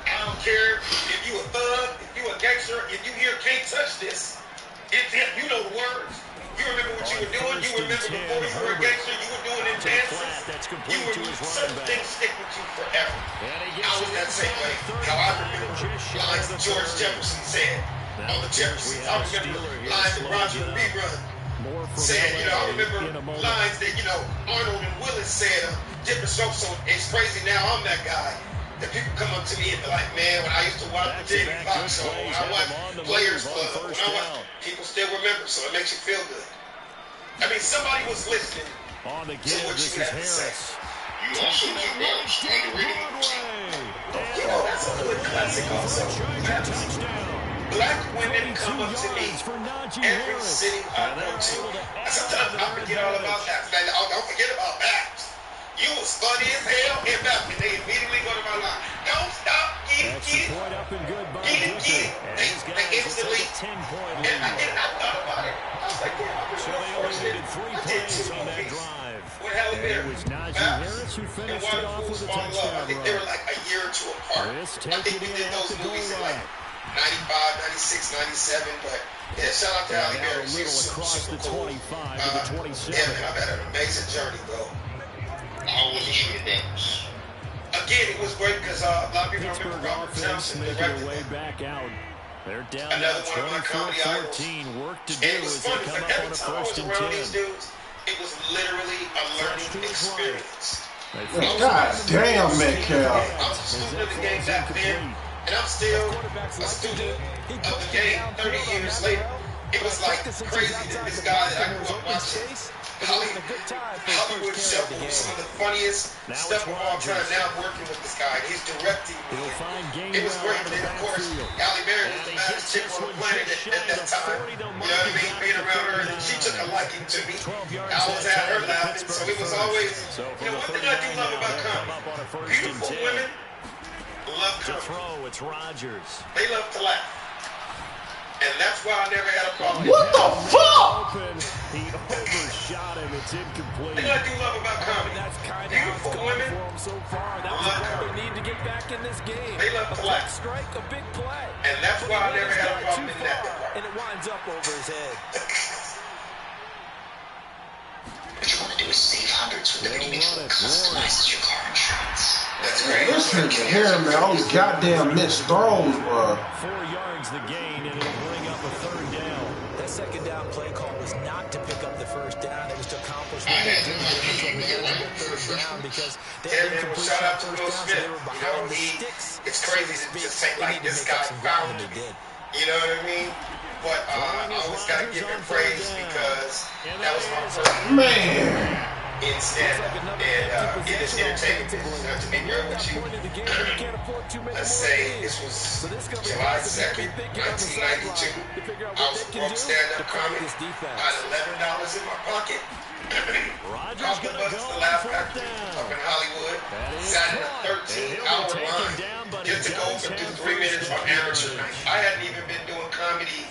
I don't care if you a thug, if you a gangster, if you hear can't touch this, you know the words. You remember what you were doing. You remember before you were a gangster, you were doing in dances. You remember certain things stick with you forever. I was that same way. How I remember lines that George Jefferson said on the Jeffersons. I remember lines that Roger Rerun said. I remember lines that, Arnold and Willis said. Different strokes, so it's crazy now I'm that guy. That people come up to me and be like, man, when I used to watch the Jamie Foxx show, when I watched Players Club, when I watch, people still remember, so it makes you feel good. I mean, somebody was listening to what you had to say. You also did Welsh on the radio. That's a good classic also. Black women come up to me every city I go to. Sometimes I forget all about that. Don't forget about that. You was funny as hell in that, and they immediately go to my line. Don't stop, get it. They instantly, and I thought about it. I was like, damn, I did 2 movies with Halle Berry. And Water Fools Fall in Love. I think they were like a year or two apart. I think we did those movies in like 95, 96, 97, but yeah, shout out to Halle Berry. She was super cool. Yeah, man, I've had an amazing journey, bro. How was the shooting dance? Again, it was great because a lot of people remember Robert Townsend directed way back out. They're down another one of my comedy idols. Work to do and it was as fun they come because up on every a time I was first and around 10. these dudes, it was literally a learning experience. God damn, Metcalf. I'm a student of the game back then, and I'm still a student of the game 30 years later. It was like crazy that this guy that I grew up watching, Hollywood Shuffle, was some of the funniest stuff of all time. Now I'm working with this guy. He's directing me. It was great. And of course, Halle Berry was the baddest chick on the planet at that time. You know what I mean? Being around her, and she took a liking to me. I always had her laughing. So it was always, one thing I do love about comedy. Beautiful women love comedy. It's Rodgers. They love to laugh. And that's why I never had a problem. What the fuck? He overshot him. It's incomplete. Thing I do love about comedy. That's kind of how it's going women for him so far. That was where they need to get back in this game. They love to laugh. Strike, a big play. And that's why I never had a problem in that department. And it winds up over his head. What you want to do is save hundreds with Liberty Mutual customizes your car insurance. That's great. Listen here, man. All these goddamn missed throws, bro. 4 yards the gain, and it'll bring up a third down. That second down play call was not to pick up the first down. It was to accomplish what they did on the third down because they had incomplete shout out to first Will down, so Smith. they were behind the sticks. It's crazy to just say like this guy found me. You know what I mean? But I always gotta give him praise because that was my first in stand-up, and it is entertaining business. To be real with you, let's say this was July 2nd, 1992. I was broke stand-up comedy. I had $11 in my pocket. Off the bus to Laugh Factory up in Hollywood. Sat in a 13-hour line just to go and do 3 minutes on amateur night. I hadn't even been doing comedy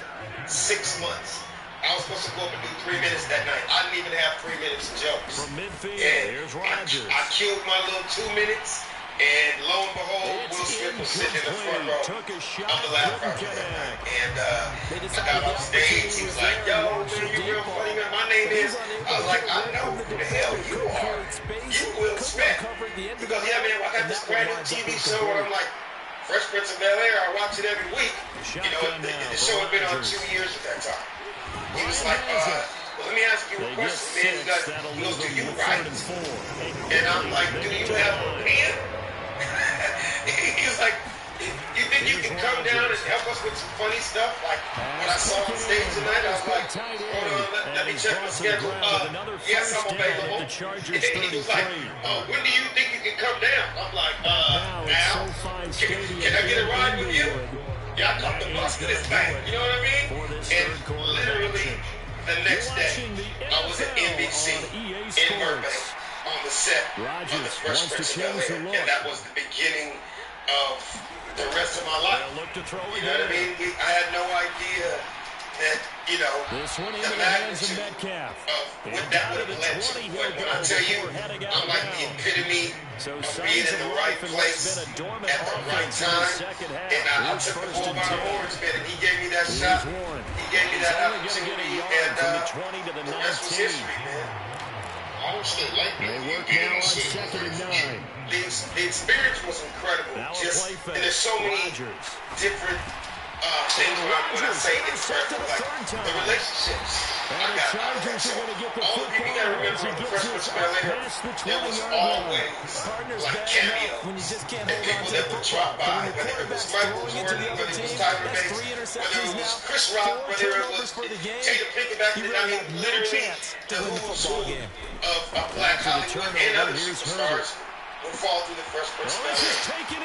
6 months. I was supposed to go up and do 3 minutes that night. I didn't even have 3 minutes of jokes. From midfield, and here's Rodgers. I killed my little 2 minutes, and lo and behold, Will Smith was sitting in the front row of the Laugh Factory that night. And I got off stage. He was like, yo, man, you real funny, man. My name is. I was like, I know who the hell you are. You Will Smith. Because, yeah, man, I got this brand new TV show where I'm like, Fresh Prince of Bel-Air, I watch it every week. The show had been on 2 years at that time. He was like, well, let me ask you a question, man. He goes, do you write? And I'm like, do you have a pen? He was like, you think you can come down and help us with some funny stuff? Like, when I saw on stage tonight, I was like, hold on, let me check my schedule. Yes, I'm available. And he was like, when do you think you can come down? I'm like, now? Can I get a ride with you? Yeah, I caught the bus to this thing. You know what I mean? And literally, the next day, I was at NBC in Burbank on the set of The Fresh Prince of Bel-Air. And that was the beginning of the rest of my life. You know what I mean? I had no idea that, you know, the magnitude of what that would have led to. But when I tell you, I'm like the epitome of being in the right place at the right time. And I took the bull by the horns, man, and he gave me that shot. He gave me that opportunity, and the rest was history, man. Honestly, like, being on second and 9. The experience was incredible. Just, and there's so many different things when I say incredible, like the relationships I got out of that show. All the people you gotta remember on The Fresh Prince of Bel-Air, there was always like cameos and people that would drop by, whether it was Michael Jordan, whether it was Tyler Banks, whether it was Chris Rock, whether it was Jada Pinkett back then. I mean, literally the who's who of Black Hollywood and other superstars would fall through The Fresh Prince of Bel-Air.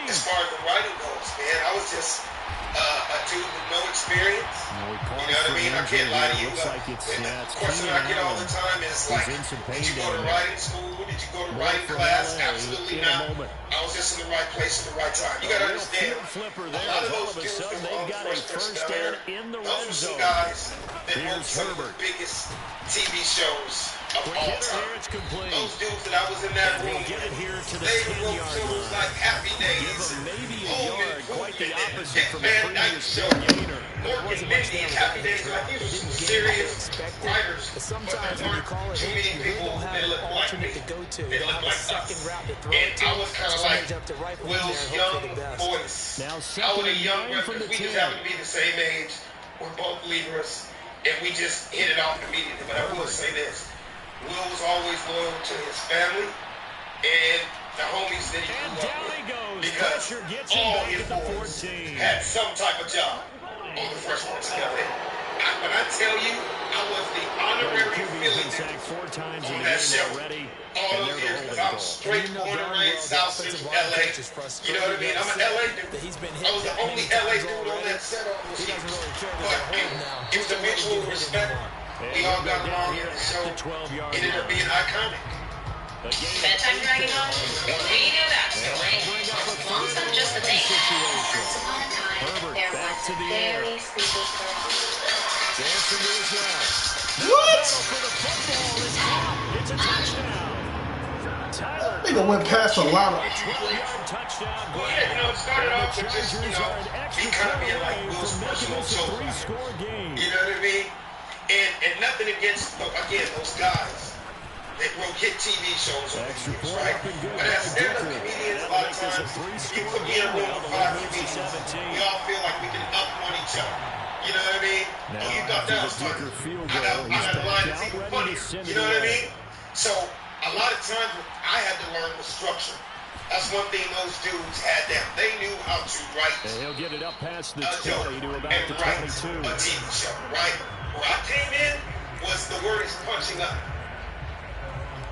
As far as the writing goes, man, I was just a dude with no experience. You know what I mean? I can't lie to you. The question I get all the time is like, did you go to writing school? Did you go to writing class? Absolutely not. I was just in the right place at the right time. You got to understand, a lot of those dudes that were on The Fresh Prince of Bel-Air, those were some guys that wrote some of the biggest TV shows of all time. Those dudes that I was in that room with, they wrote shows like Happy Days, Home Improvement, Dick Van Dyke Show, Morgan Mindy, and Happy Days. Like, these were some serious writers, but there weren't too many people that looked like me. They looked like us. And I was kind of like Will's young voice. I was a young brother. We just happened to be the same age. We're both Libras, and we just hit it off immediately. But I will say this. Will was always loyal to his family and the homies that he grew up with, because all his boys had some type of job on The Fresh Prince of Bel-Air. When I tell you, I was the honorary Philly dude on that show all those years, because I'm straight born and raised South Central LA. You know what I mean? I'm an LA dude. I was the only LA dude on that set all those years. But it was a mutual respect. We all got along here, so it ended up being iconic. Bedtime dragging on? We knew that story. Mom's not just a date. Once upon a time, there was a very sleepy person. What? Nigga went past a lot of. Well, yeah, you know, it started off with just, you know, me kind of being like Will's personal soul. You know what I mean? And nothing against, again, those guys that wrote hit TV shows over the years, right? But as stand-up comedians, a lot of times, you put me in a room with 5 comedians, we all feel like we can up on each other. You know what I mean? Oh, you thought that was funny. I got a line that's even funnier. You know what I mean? So, a lot of times, I had to learn the structure. That's one thing those dudes had down. They knew how to write he'll get it up past the 20 to about and the write 22. a TV show, right? Where I came in was the word is punching up.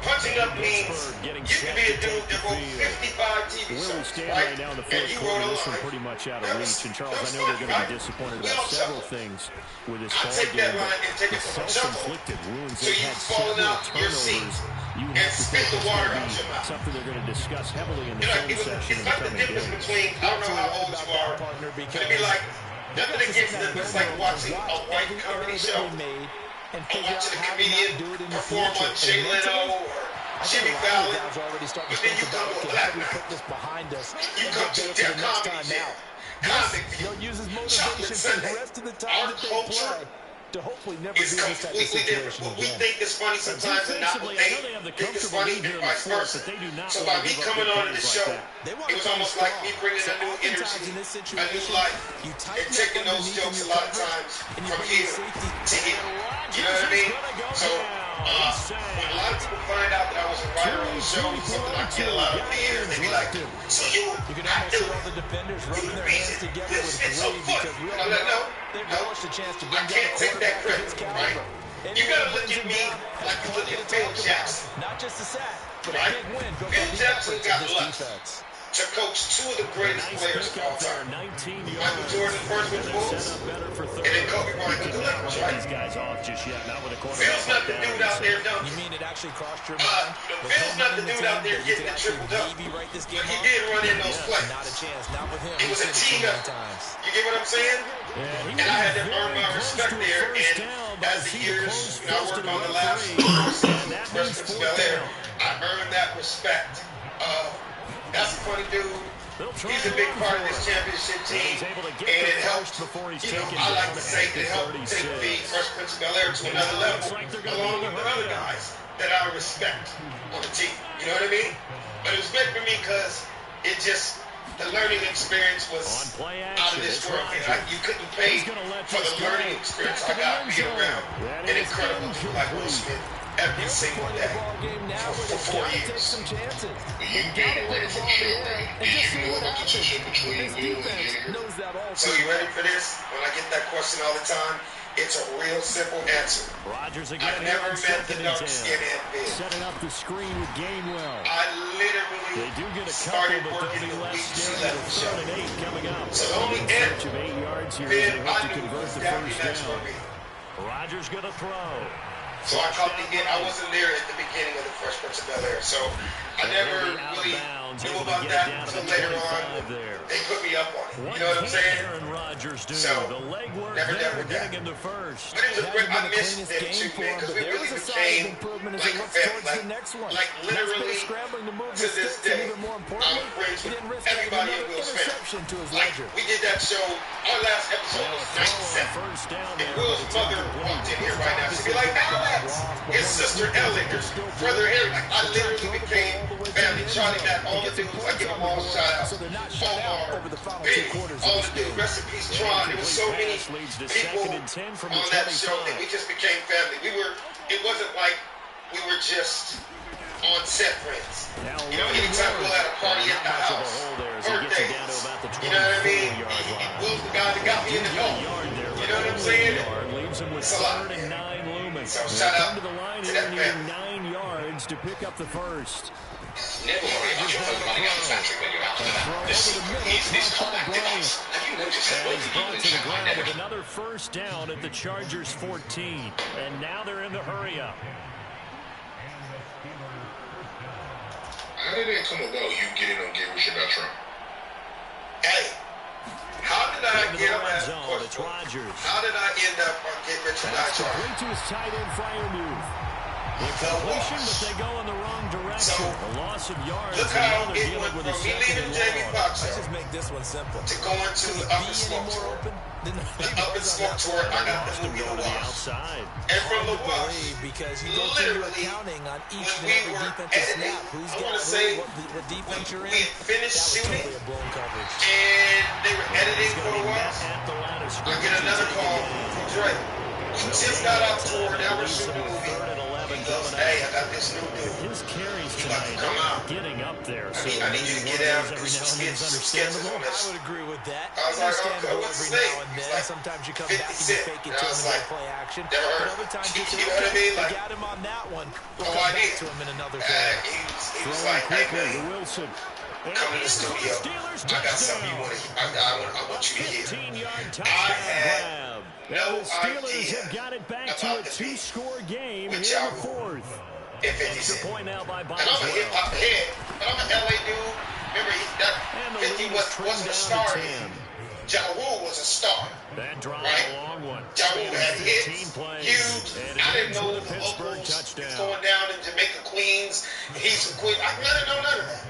Punching up means you can be a dude that wrote 55 TV shows, right? Now in the And you wrote a this one line. pretty much out of reach. And Charles, I know they're going to be disappointed about several things with this I ball take that game, line and take it from a chuckle. self-inflicted wounds. So They've you've had fallen several out your seat turnovers. and spit the water out your mouth. Something they're going to discuss heavily in the You know, film session it's in the like the coming difference days. between, I don't know how old you are, but it'd be like, nothing against them, it's like watching a white comedy show or watching a comedian perform on Jay Leno or Jimmy Fallon, but then you come to a black man. You come to their comedy jam. Comic view, chocolate Sunday. Our culture to hopefully never be in this type of situation different. We again. think it's funny sometimes and not what they think it's funny and vice versa. So by me coming on to the show, it was almost like me bringing a new energy, a new life, and taking those jokes a lot of times from here to here. You know what I mean? So when a lot of people find out that I was a writer on the show, something I get a lot of fear, they be like, so you can almost see all the defenders rubbing their hands together with glee because we all know they've relished a chance to bring down a quarterback of his caliber. You gotta look at me like you look at Phil Jackson. Not just a sack, but a big win built on the efforts of this defense. To coach two of the greatest players of all time. Michael Jordan first with the Bulls, and then Kobe Bryant with the Lakers, right? Phil's not the dude out there dunking. You mean it actually crossed your mind? Phil's not the dude out there getting the triple dunk. But he did run in those plays. Not a chance, not with him. It was a team up. You get what I'm saying? And I had to earn my respect there. And as the years, I worked on the last Fresh Prince of Bel-Air, I earned that respect. That's a funny dude. He's a big part of this championship team, and it helped, I like to say, it helped take the Fresh Prince of Bel-Air to another level, along with the other guys that I respect on the team. You know what I mean? But it was good for me because it just, the learning experience was out of this world. You couldn't pay for the learning experience I got being around an incredible dude like Will Smith every single day for 4 years. You get ready for the show, right? Did you warm up the tension between Will and Gilbert? So you ready for this? When I get that question all the time, it's a real simple answer. I never met the dark skinhead big. Setting up the screen with Gainwell. I literally started working the week she left the show. So the only end, Ben, I knew was down the next for me. Rodgers gonna throw. So I caught the end. I wasn't there at the beginning of the Fresh Prince of Bel-Air. So I never really knew about that until later on. They put me up on it. You know what I'm saying? So, never dealt with that. But it was a great, I missed them too, man, because we really became like a family. Like literally, to this day, I'm friends with everybody in Will's family. Like, we did that show, our last episode was 97. And Will's mother walked in here right now. She'd be like, Alex! His sister Ellen, his brother Harry. Like, I literally became family. Charlie got all the dudes. I give them all a shout out. Omar, Big, all the dudes. Rest in peace, Tron. There was so many people on that show that we just became family. It wasn't like we were just on set friends. You know, anytime we'll have a party at the house, birthdays, you know what I mean? Will's the guy that got me in the door. You know what I'm saying? It's a lot. So shout out to that family. 9 yards to pick up the first. Never worry about your phone running out of battery when you're out and about. This compact device. Have you noticed that both you and Chapman never... With another first down at the Chargers 14. And now they're in the hurry-up. How did that come about, you getting on Get Rich About Trump? Hey, how did I get on that question? How did I end up on Get Rich About Trump? Complete to his tight end Freiermuth. The completion, but they go in the wrong direction. A loss of yards. Look how it went from me leaving Jamie Foxx Let's just make this one simple. to going to the Up and Smoke Tour. The Up and Smoke Tour, I got the movie The Wash. And from The Wash, literally, when we were editing, I want to say, we had finished shooting, and they were editing for The Wash. I get another call from Dre. We just got off tour, now we're shooting a movie. He goes, hey, I got this new dude. His carries He's about to come out. getting up there. I need you to get out and do some sketches on this. I would agree with that. I was like, okay, what's his name? He's like, sometimes you come 50 back and you Cent. fake it And to I was him like, and play action. never heard But other of times him. you You know what I mean? we Like, got him on that one. We'll no come back idea. to him in another play. He was like, hey, man, Wilson. come to the studio. I got something you want to hear. I want you to hear. I had no idea about the beat game with here Ja in the fourth. and 50 Cent. Point out by And I'm a hip-hop head, but I'm an LA dude. Remember, 50 wasn't a star yet. Ja Rule was a star. That drive, right? a long one. Ja Rule had hits, plays, huge. I didn't know the locals. It's going down in Jamaica, Queens. He's from Queens. I didn't know none of that.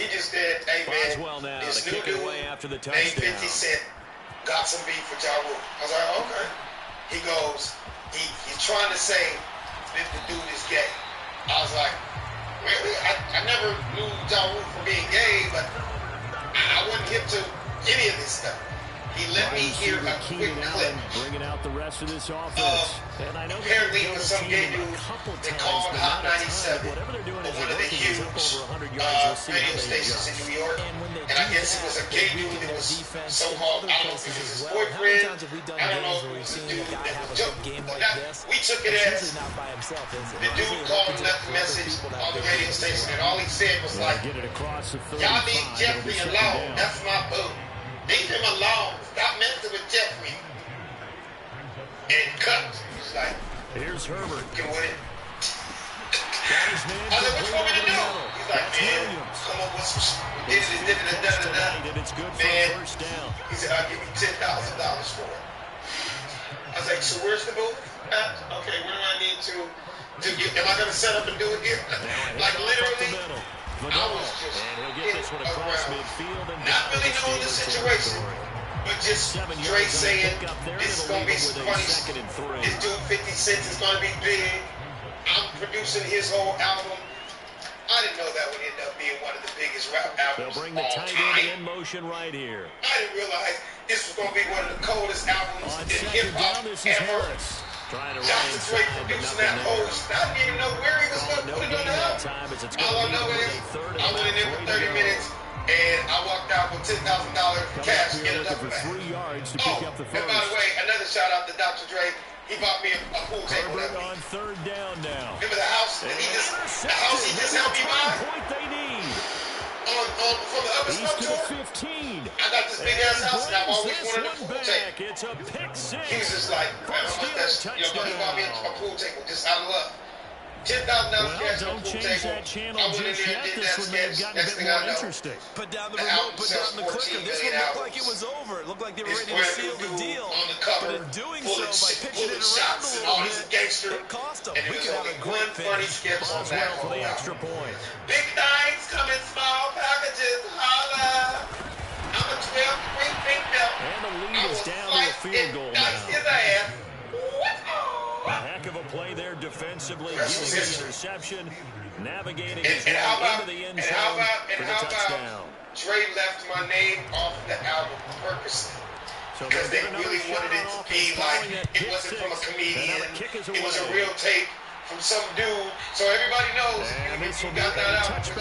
He just said, hey, man, now this to new kick it dude away after the named touchdown. 50 Cent got some beef with Ja Rule. I was like, okay. he goes, he's trying to say that the dude is gay. I was like, really? I never knew Ja Rule for being gay, but I wasn't hip to any of this stuff. He let me hear a quick clip. Bringing out the rest of this offense. And I know apparently with some gay dude, they called Hot 97 whatever they're doing on is one of the huge radio stations in New York. And I guess it was a gay dude that was so-called, I don't know if it was his boyfriend. I don't know if it was the dude that was we took it as the dude called and left the message on the radio station, and all he said was like, y'all leave Jeffrey alone. That's my boo. Leave him alone. Stop messing with Jeffrey. And cut. He's like, here's Herbert. Get with it. I said, what you want me to do? He's like, man, come up with some Man, he said, I'll give you $10,000 for it. I was like, so where's the booth? Okay, where do I need to get? Am I going to set up and do it here? Like literally, I was just around, not really knowing the situation, but just Dre saying this is going to be some funny. This dude 50 Cent is going to be big. I'm producing his whole album. I didn't know that would end up being one of the biggest rap albums. They'll bring the tight end in motion right here. I didn't realize this was going to be one of the coldest albums in hip-hop ever. Dr. Dre producing that whole, I didn't even know where he was going to put it on the album. All I know is I went in there for 30 minutes and I walked out with $10,000 cash in a duffel bag. And by the way, another shout out to Dr. Dre. He bought me a pool table. On third down now. Remember the house that he just helped me buy? From the upper smoke tour? I got this big ass house and I've always wanted a pool table. It's a pick six. He was just like, man, he bought me a pool table just out of love. $10,000 cash for a pool table. I went in there and did that sketch. Next thing I know, put down the remote, put down the clicker. This one looked like it was over. It looked like they were ready to seal the deal. On the cover, but in doing so, by pitching it around shots a and all little these bit, gangster. it cost them. And We it was could have only a great one funny sketch on that for the whole extra album. point. Big things come in small packages. Holla. I'm a 12-degree pink belt. And the lead is down to a field goal now. His ass. A heck of a play there defensively, getting the interception, navigating his way into the end zone for the touchdown. Dre left my name off the album purposely. Because they really wanted it to be like, it wasn't from a comedian, it was a real tape from some dude. So everybody knows, you got that out. 14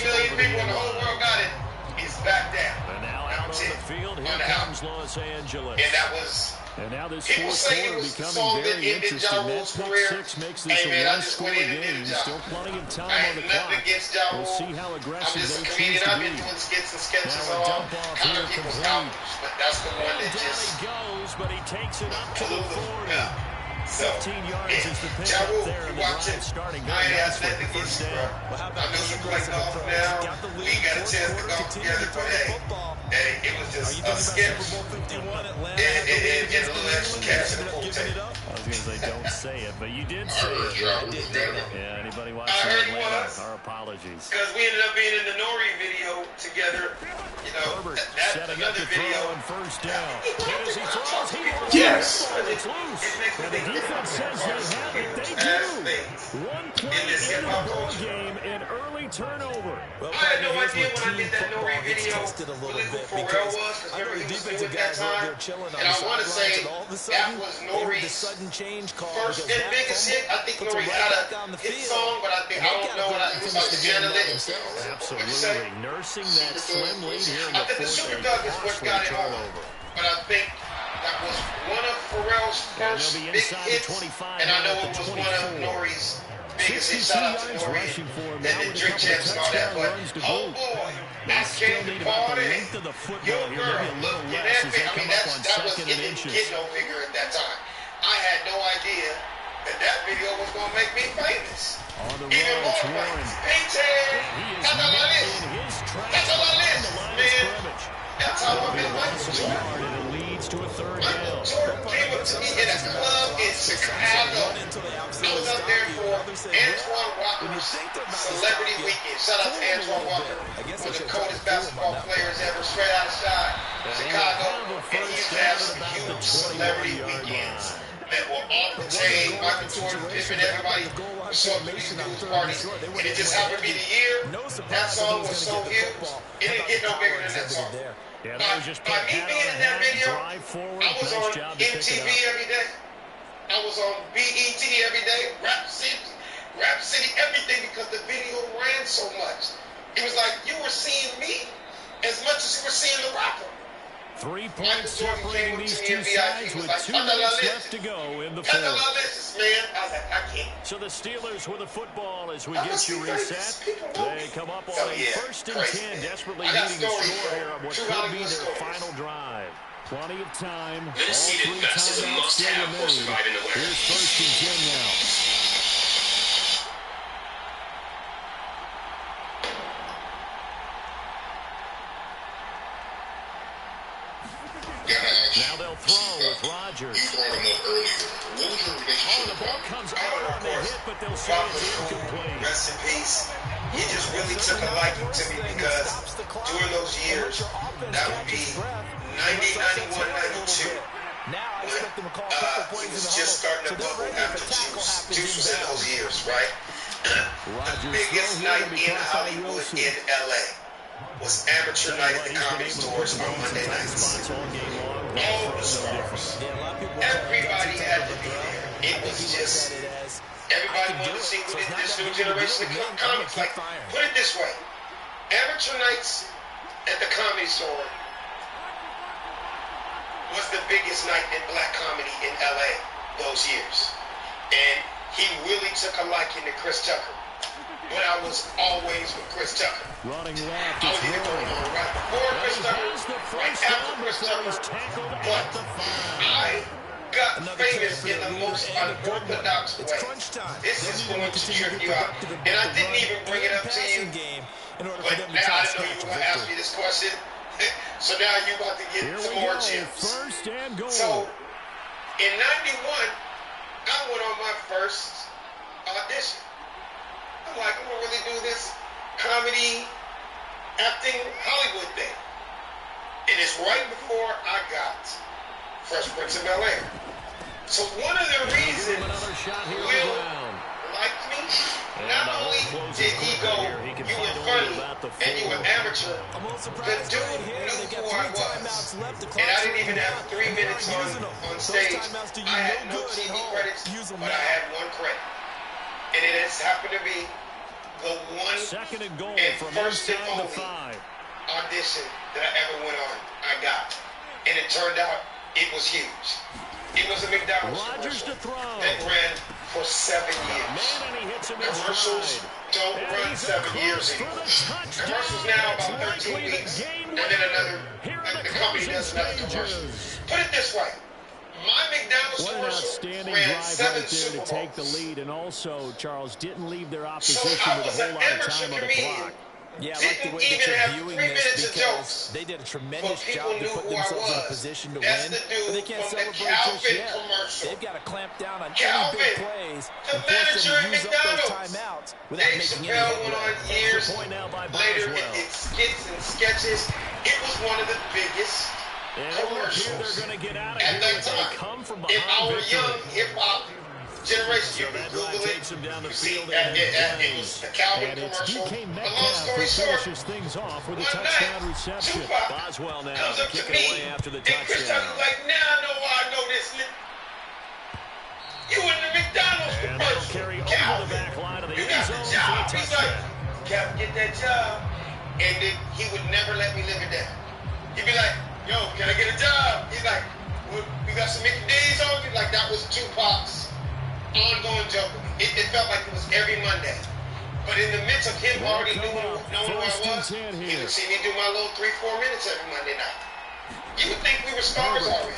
million people in the whole world got it. He's back down. And now out on the field, here comes Los Angeles. And that was... And now this people say it was the song that ended Ja Rule's career. Hey man, I just went in and did a job. Still plenty of time I on the ain't nothing clock. against Ja Rule. We'll see how aggressive I'm just a they comedian. choose to I've been be. doing skits and sketches Now a on dump off other here people's complete. albums, but that's the one that Down just he goes, but he takes it up to the 40. Yeah. So, 15 yards is the pick Ja Rule, there in you the watch drive it. starting. I ain't asked nothing against you, bro. I know you're playing golf now. We ain't got a chance to golf together, but hey, it was just a sketch. And a little extra cash in the pool table. I was going to say, don't say it, but you did say it. Yeah, anybody watching Atlanta, our apologies. Because we ended up being in the Nori video together. You know, Herbert that's setting up another the throw video. on first down. As he throws, he wants Yes. It's loose. And the defense says they have it. They do. 1 play into the ball game, an early turnover. Well, I had no idea when I did that Nori football gets video tested a little who bit Pharrell because was, I know because the he was defensive new at that guys over time. there chilling on And the I want to sidelines, say and all of a that sudden, was maybe the Nori's sudden change call first because and that biggest hit. I think puts Nori him had right back a on the hit field. song, but I don't know what it was like the Janitor. Absolutely. Nursing that slim lead here in I the think the fourth. Super Dog is what got it on. But I think that was one of Pharrell's first big hits, and I know it was one of Nori's biggest hits. Shout out to Nori. Then the Drink Champs and all that, but oh boy, I came to party. Your girl looking at me. I mean, that was, it didn't get no bigger at that time. I had no idea that video was going to make me famous. Even more famous. Paycheck. That's all I list. That's all I list, man. That's how I've been like for Jordan. Michael Jordan came up to me in a club in Chicago. I was up there for Antoine Walker's Celebrity Weekend. Shout out to Antoine Walker, one of the coldest basketball players ever, straight out of shot. Chicago, and he used to have some huge celebrity weekends that were off the chain. Michael Jordan, Pippen, everybody was showing up to these news parties. And it just happened to be the year that song was so huge, it didn't get no bigger than that song. By me being in that video, I was on MTV every day. I was on BET every day, Rap City, everything, because the video ran so much. It was like you were seeing me as much as you were seeing the rapper. 3 points separating these two sides with 2 minutes left to go in the fourth. Man. I was like, I can't. So the Steelers with the football as we get you reset. They come up on a 1st and 10, desperately needing a score here on what could be their final drive. Plenty of time. All 3 timeouts still remain. Here's 1st and 10 now. Now they'll throw with Rodgers. You brought him up earlier. What was your relationship? The ball comes out on the hit, but they'll say it's incomplete. Rest in peace. He just really took a liking to me because during those years, that would be 90, 91, 92. He was just starting to bubble after Juice. Juice was in those years, right? The biggest night in Hollywood, in LA, was amateur night at the Comedy Stores on Monday nights. All the stars. Everybody had to be there. It was just, everybody wanted to see this new generation of comics. Like, put it this way. Amateur nights at the Comedy Store was the biggest night in black comedy in LA those years. And he really took a liking to Chris Tucker. But I was always with Chris Tucker. Running left. I was either going on right before Chris Tucker, right after Chris Tucker. But I got famous in the most unorthodox way. This is going to trip you out. And I didn't even bring it up to you. But now I know you were going to ask me this question. So now you're about to get some more gems. So in 91, I went on my first audition. I'm like, I'm gonna really do this comedy, acting, Hollywood thing. And it's right before I got Fresh Prince of Bel-Air. So one of the reasons Will liked me, not only did he go, you were funny and you were amateur, the dude knew who I was. And I didn't even have 3 minutes on stage. I had no TV credits, but I had 1 credit. And it has happened to be the one second and goal and from first and inside only the 5 audition that I ever went on. I got. And it turned out it was huge. It was a McDonald's commercial that ran for 7 years. Commercials don't run 7 years anymore. Commercials now about 13 weeks, and then the company does another commercial. Put it this way. My McDonald's what an outstanding ran drive 7 right there Super to Bowls. take the lead, and also Charles didn't leave their opposition with a whole lot of time on the clock. Yeah, I like the way that you're viewing this because they did a tremendous job to put themselves in a position to win, but they can't celebrate just yet. They've got to clamp down on any big plays and force them to use up those timeouts without making any headway. Years later, it skits and sketches. It was one of the biggest commercials at that time. If our young hip-hop generation, you can Google it, you see it was the Calvin commercial. But long story short, one night, Tupac comes up to me, and Chris Tucker's like, now I know why I know this. You in the McDonald's commercial, Calvin. You got the job. He's like, Calvin, get that job. And then he would never let me live it down. He'd be like, yo, can I get a job? He's like, we got some Mickey D's on you? Like, that was Tupac's ongoing joke. It felt like it was every Monday. But in the midst of him already knowing who I was, he would see me do my little 3-4 minutes every Monday night. You would think we were stars already.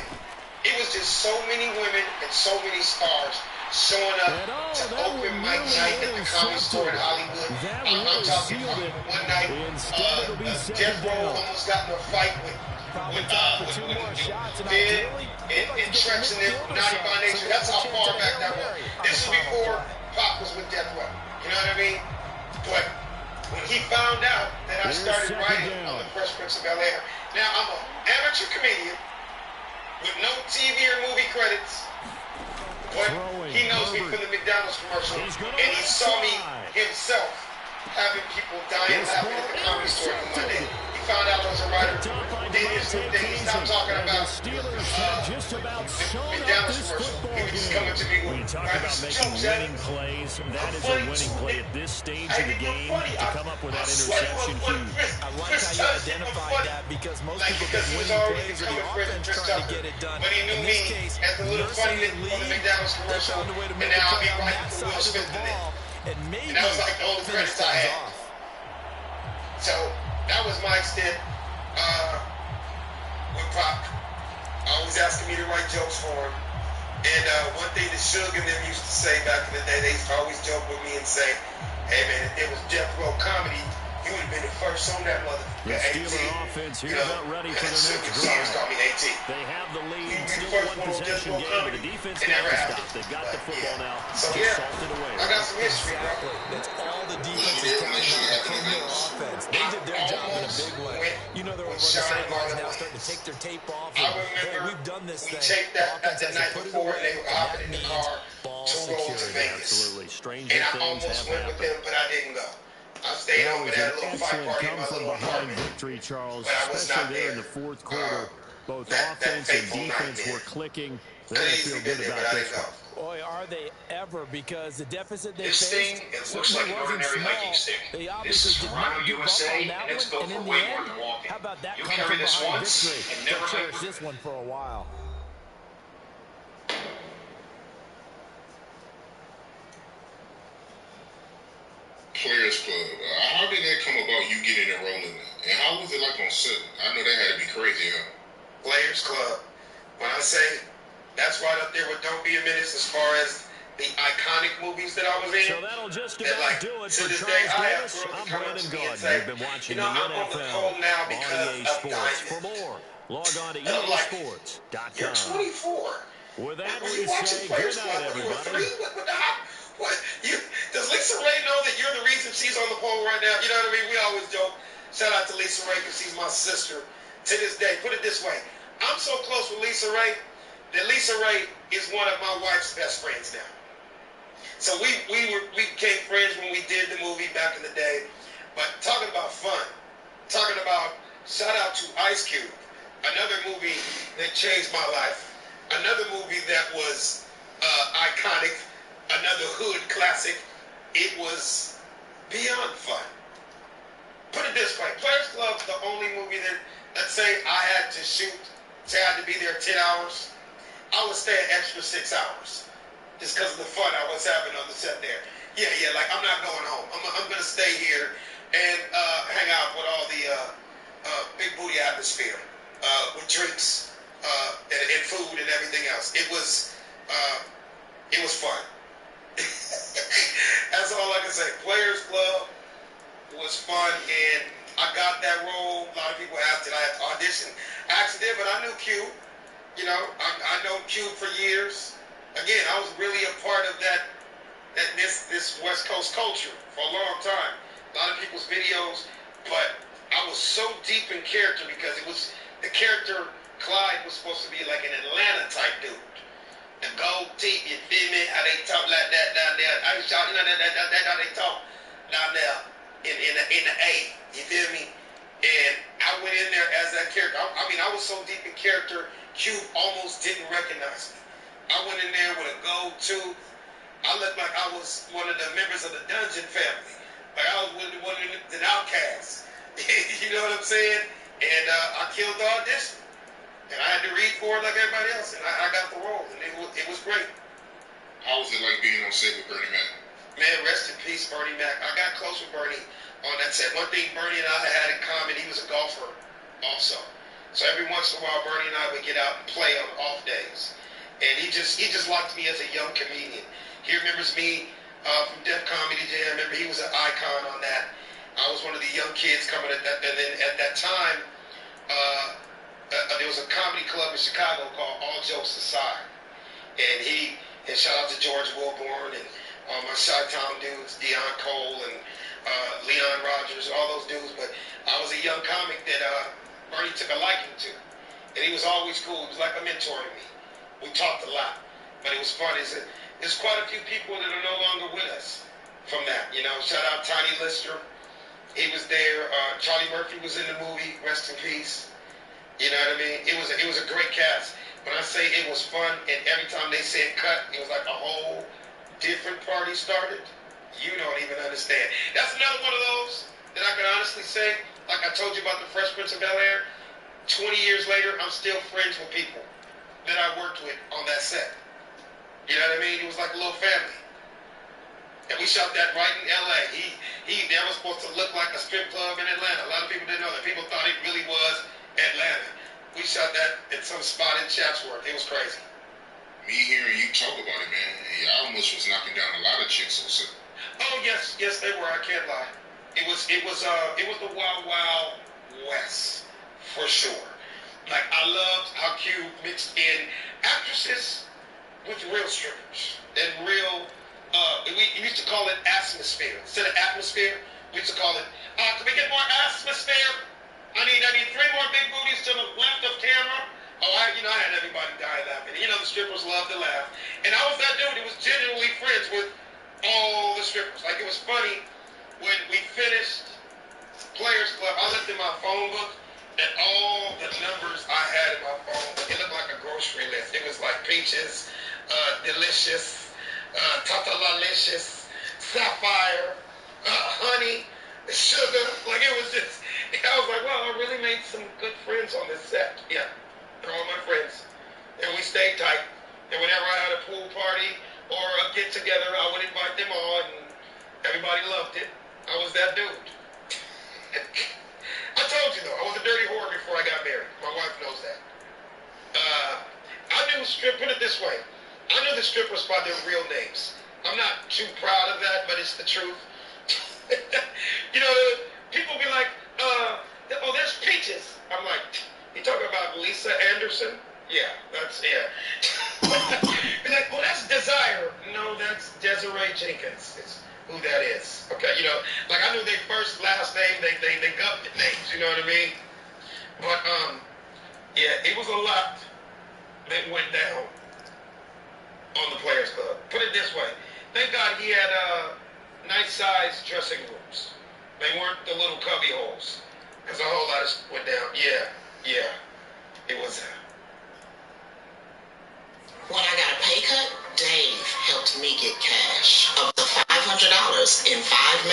It was just so many women and so many stars showing up to open mic night at the Comedy Store in Hollywood. I'm talking one night, Death Row almost got in a fight with Ben and Trex and them, Naughty by Nature. That's how far back that was. This was before Pac was with Death Row. You know what I mean? But when he found out that I started writing on the Fresh Prince of Bel-Air. Now, I'm an amateur comedian with no TV or movie credits, but he knows me from the McDonald's commercial, and he saw me himself having people dying laughing at the Comedy Store on Monday. He found out I was a writer. Then he stopped talking about McDonald's commercial. He was just coming to me with talk about making winning plays. That is a winning play at this stage of the game to come up with that interception. Huge. I like how you identified that because most people think winning plays are the offense trying to get it done. But he knew me as the little funny on the McDonald's commercial, and now I'll be right for Will Smith in it. And maybe that was like the only credits I had. So that was my extent with Pop. Always asking me to write jokes for him. And one thing that Suge and them used to say back in the day, they used to always joke with me and say, hey man, if it was Death Row Comedy, you would have been the first on that motherfucker. The Steeler offense here about ready for their next drive. Call me AT. They have the lead, still one possession game, but the defense got to stop. They've got the football now. So salted away. I got some history, bro. That's all the defense is counting on from their offense. They did their job in a big way. You know they're over on the sidelines now starting to take their tape off. I remember we've done this we thing. taped that the night before, and they were hopping in the car to roll to Vegas. Absolutely. Stranger and I things almost have went with happened. them, but I didn't go. I stayed home and had a little fight party in my little apartment. Victory, Charles, but I was especially not there there. In the fourth quarter. Both offense and defense were clicking. They're going to feel good about this one. Boy, are they ever, because the deficit they this faced thing, it looks like an wasn't ordinary small. hiking stick. They This obviously is did from not Rhino give USA, up on that and it's one, built and in for the way end, more than walking. how about that You come carry from this behind once victory? and They'll never cherish hyper. this one for a while. Players Club. How did that come about, you getting enrolled in that? And how was it like on set? I know that had to be crazy, huh? Players Club. When I say that's right up there with Don't Be a Menace as far as the iconic movies that I was in. So that'll just that, about like, do it to for this Charles day, I have Davis. girls I'm that come up Brandon to me and Gaudin. say, You've been watching you know, the I'm on the NFL phone now on because EA of Sports. For Diamond. more, log on to And I'm like, EASports.com. you're 24. With that, Were we you watching say Players good Club night, when you were everybody. 3? What? Does Lisa Ray know that you're the reason she's on the pole right now? You know what I mean? We always joke. Shout out to Lisa Ray because she's my sister to this day. Put it this way. I'm so close with Lisa Ray that Lisa Ray is one of my wife's best friends now. So we became friends when we did the movie back in the day. But talking about fun, talking about shout out to Ice Cube, another movie that changed my life, another movie that was iconic, another hood classic. It was beyond fun. Put it this way, Players Club's the only movie that, let's say I had to shoot, say I had to be there 10 hours, I would stay an extra 6 hours. Just because of the fun I was having on the set there. Yeah, like I'm not going home. I'm going to stay here and hang out with all the big booty atmosphere with drinks and food and everything else. It was fun. That's all I can say. Players Club was fun, and I got that role. A lot of people asked did I have to audition. I actually did, but I knew Q. You know, I know Q for years. Again, I was really a part of this West Coast culture for a long time. A lot of people's videos, but I was so deep in character because it was the character Clyde was supposed to be like an Atlanta type dude. The gold teeth, you feel me? How they talk like that down there. I was shouting that's how they talk down there in the A. You feel me? And I went in there as that character. I mean, I was so deep in character, Cube almost didn't recognize me. I went in there with a gold tooth. I looked like I was one of the members of the Dungeon family. Like I was one of the outcasts. You know what I'm saying? And I killed the audition. And I had to read for it like everybody else. And I got the role. And it was great. How was it like being on set with Bernie Mac? Man, rest in peace, Bernie Mac. I got close with Bernie on that set. One thing Bernie and I had in common, he was a golfer also. So every once in a while, Bernie and I would get out and play on off days. And he just liked me as a young comedian. He remembers me from Def Comedy Jam. Remember, he was an icon on that. I was one of the young kids coming at that. And then at that time, there was a comedy club in Chicago called All Jokes Aside. And shout out to George Wilborn and all my Chi-Town dudes, Deion Cole and Leon Rogers, all those dudes. But I was a young comic that Bernie took a liking to. And he was always cool. He was like a mentor to me. We talked a lot. But it was fun. There's quite a few people that are no longer with us from that. You know, shout out Tiny Lister. He was there. Charlie Murphy was in the movie. Rest in peace. You know what I mean? It was a great cast. When I say it was fun, and every time they said cut, it was like a whole different party started. You don't even understand. That's another one of those that I can honestly say, like I told you about the Fresh Prince of Bel-Air, 20 years later, I'm still friends with people that I worked with on that set. You know what I mean? It was like a little family. And we shot that right in L.A. That was supposed to look like a strip club in Atlanta. A lot of people didn't know that. People thought it really was Atlanta. We shot that at some spot in Chatsworth. It was crazy. Me hearing you talk about it, man, I almost was knocking down a lot of chicks on set. Oh yes, they were. I can't lie. It was the Wild Wild West for sure. Like I loved how Q mixed in actresses with real strippers and real. We used to call it atmosphere instead of atmosphere. We used to call it. Can we get more atmosphere? I need 3 more big booties to the left of camera. Oh, I had everybody die laughing. You know, the strippers love to laugh. And I was that dude who was genuinely friends with all the strippers. Like, it was funny when we finished Players Club, I looked in my phone book, and all the numbers I had in my phone book, it looked like a grocery list. It was like Peaches, Delicious, Tatalicious, Sapphire, Honey, Sugar. Like, it was just... I was like, wow, I really made some good friends on this set. Yeah, they're all my friends. And we stayed tight. And whenever I had a pool party or a get-together, I would invite them all, and everybody loved it. I was that dude. I told you, though, I was a dirty whore before I got married. My wife knows that. I knew put it this way. I knew the strippers by their real names. I'm not too proud of that, but it's the truth. You know, people be like, oh, there's Peaches. I'm like, you talking about Lisa Anderson? Yeah, Be like, well, that's Desire. No, that's Desiree Jenkins. It's who that is. Okay, you know, like I knew their first, last name, they government names, you know what I mean? But, yeah, it was a lot that went down on the Players Club. Put it this way. Thank God he had nice-sized dressing rooms. They weren't the little cubby holes. Because a whole lot of went down. Yeah. It was... When I got a pay cut, Dave helped me get cash of the $500 in 5 minutes.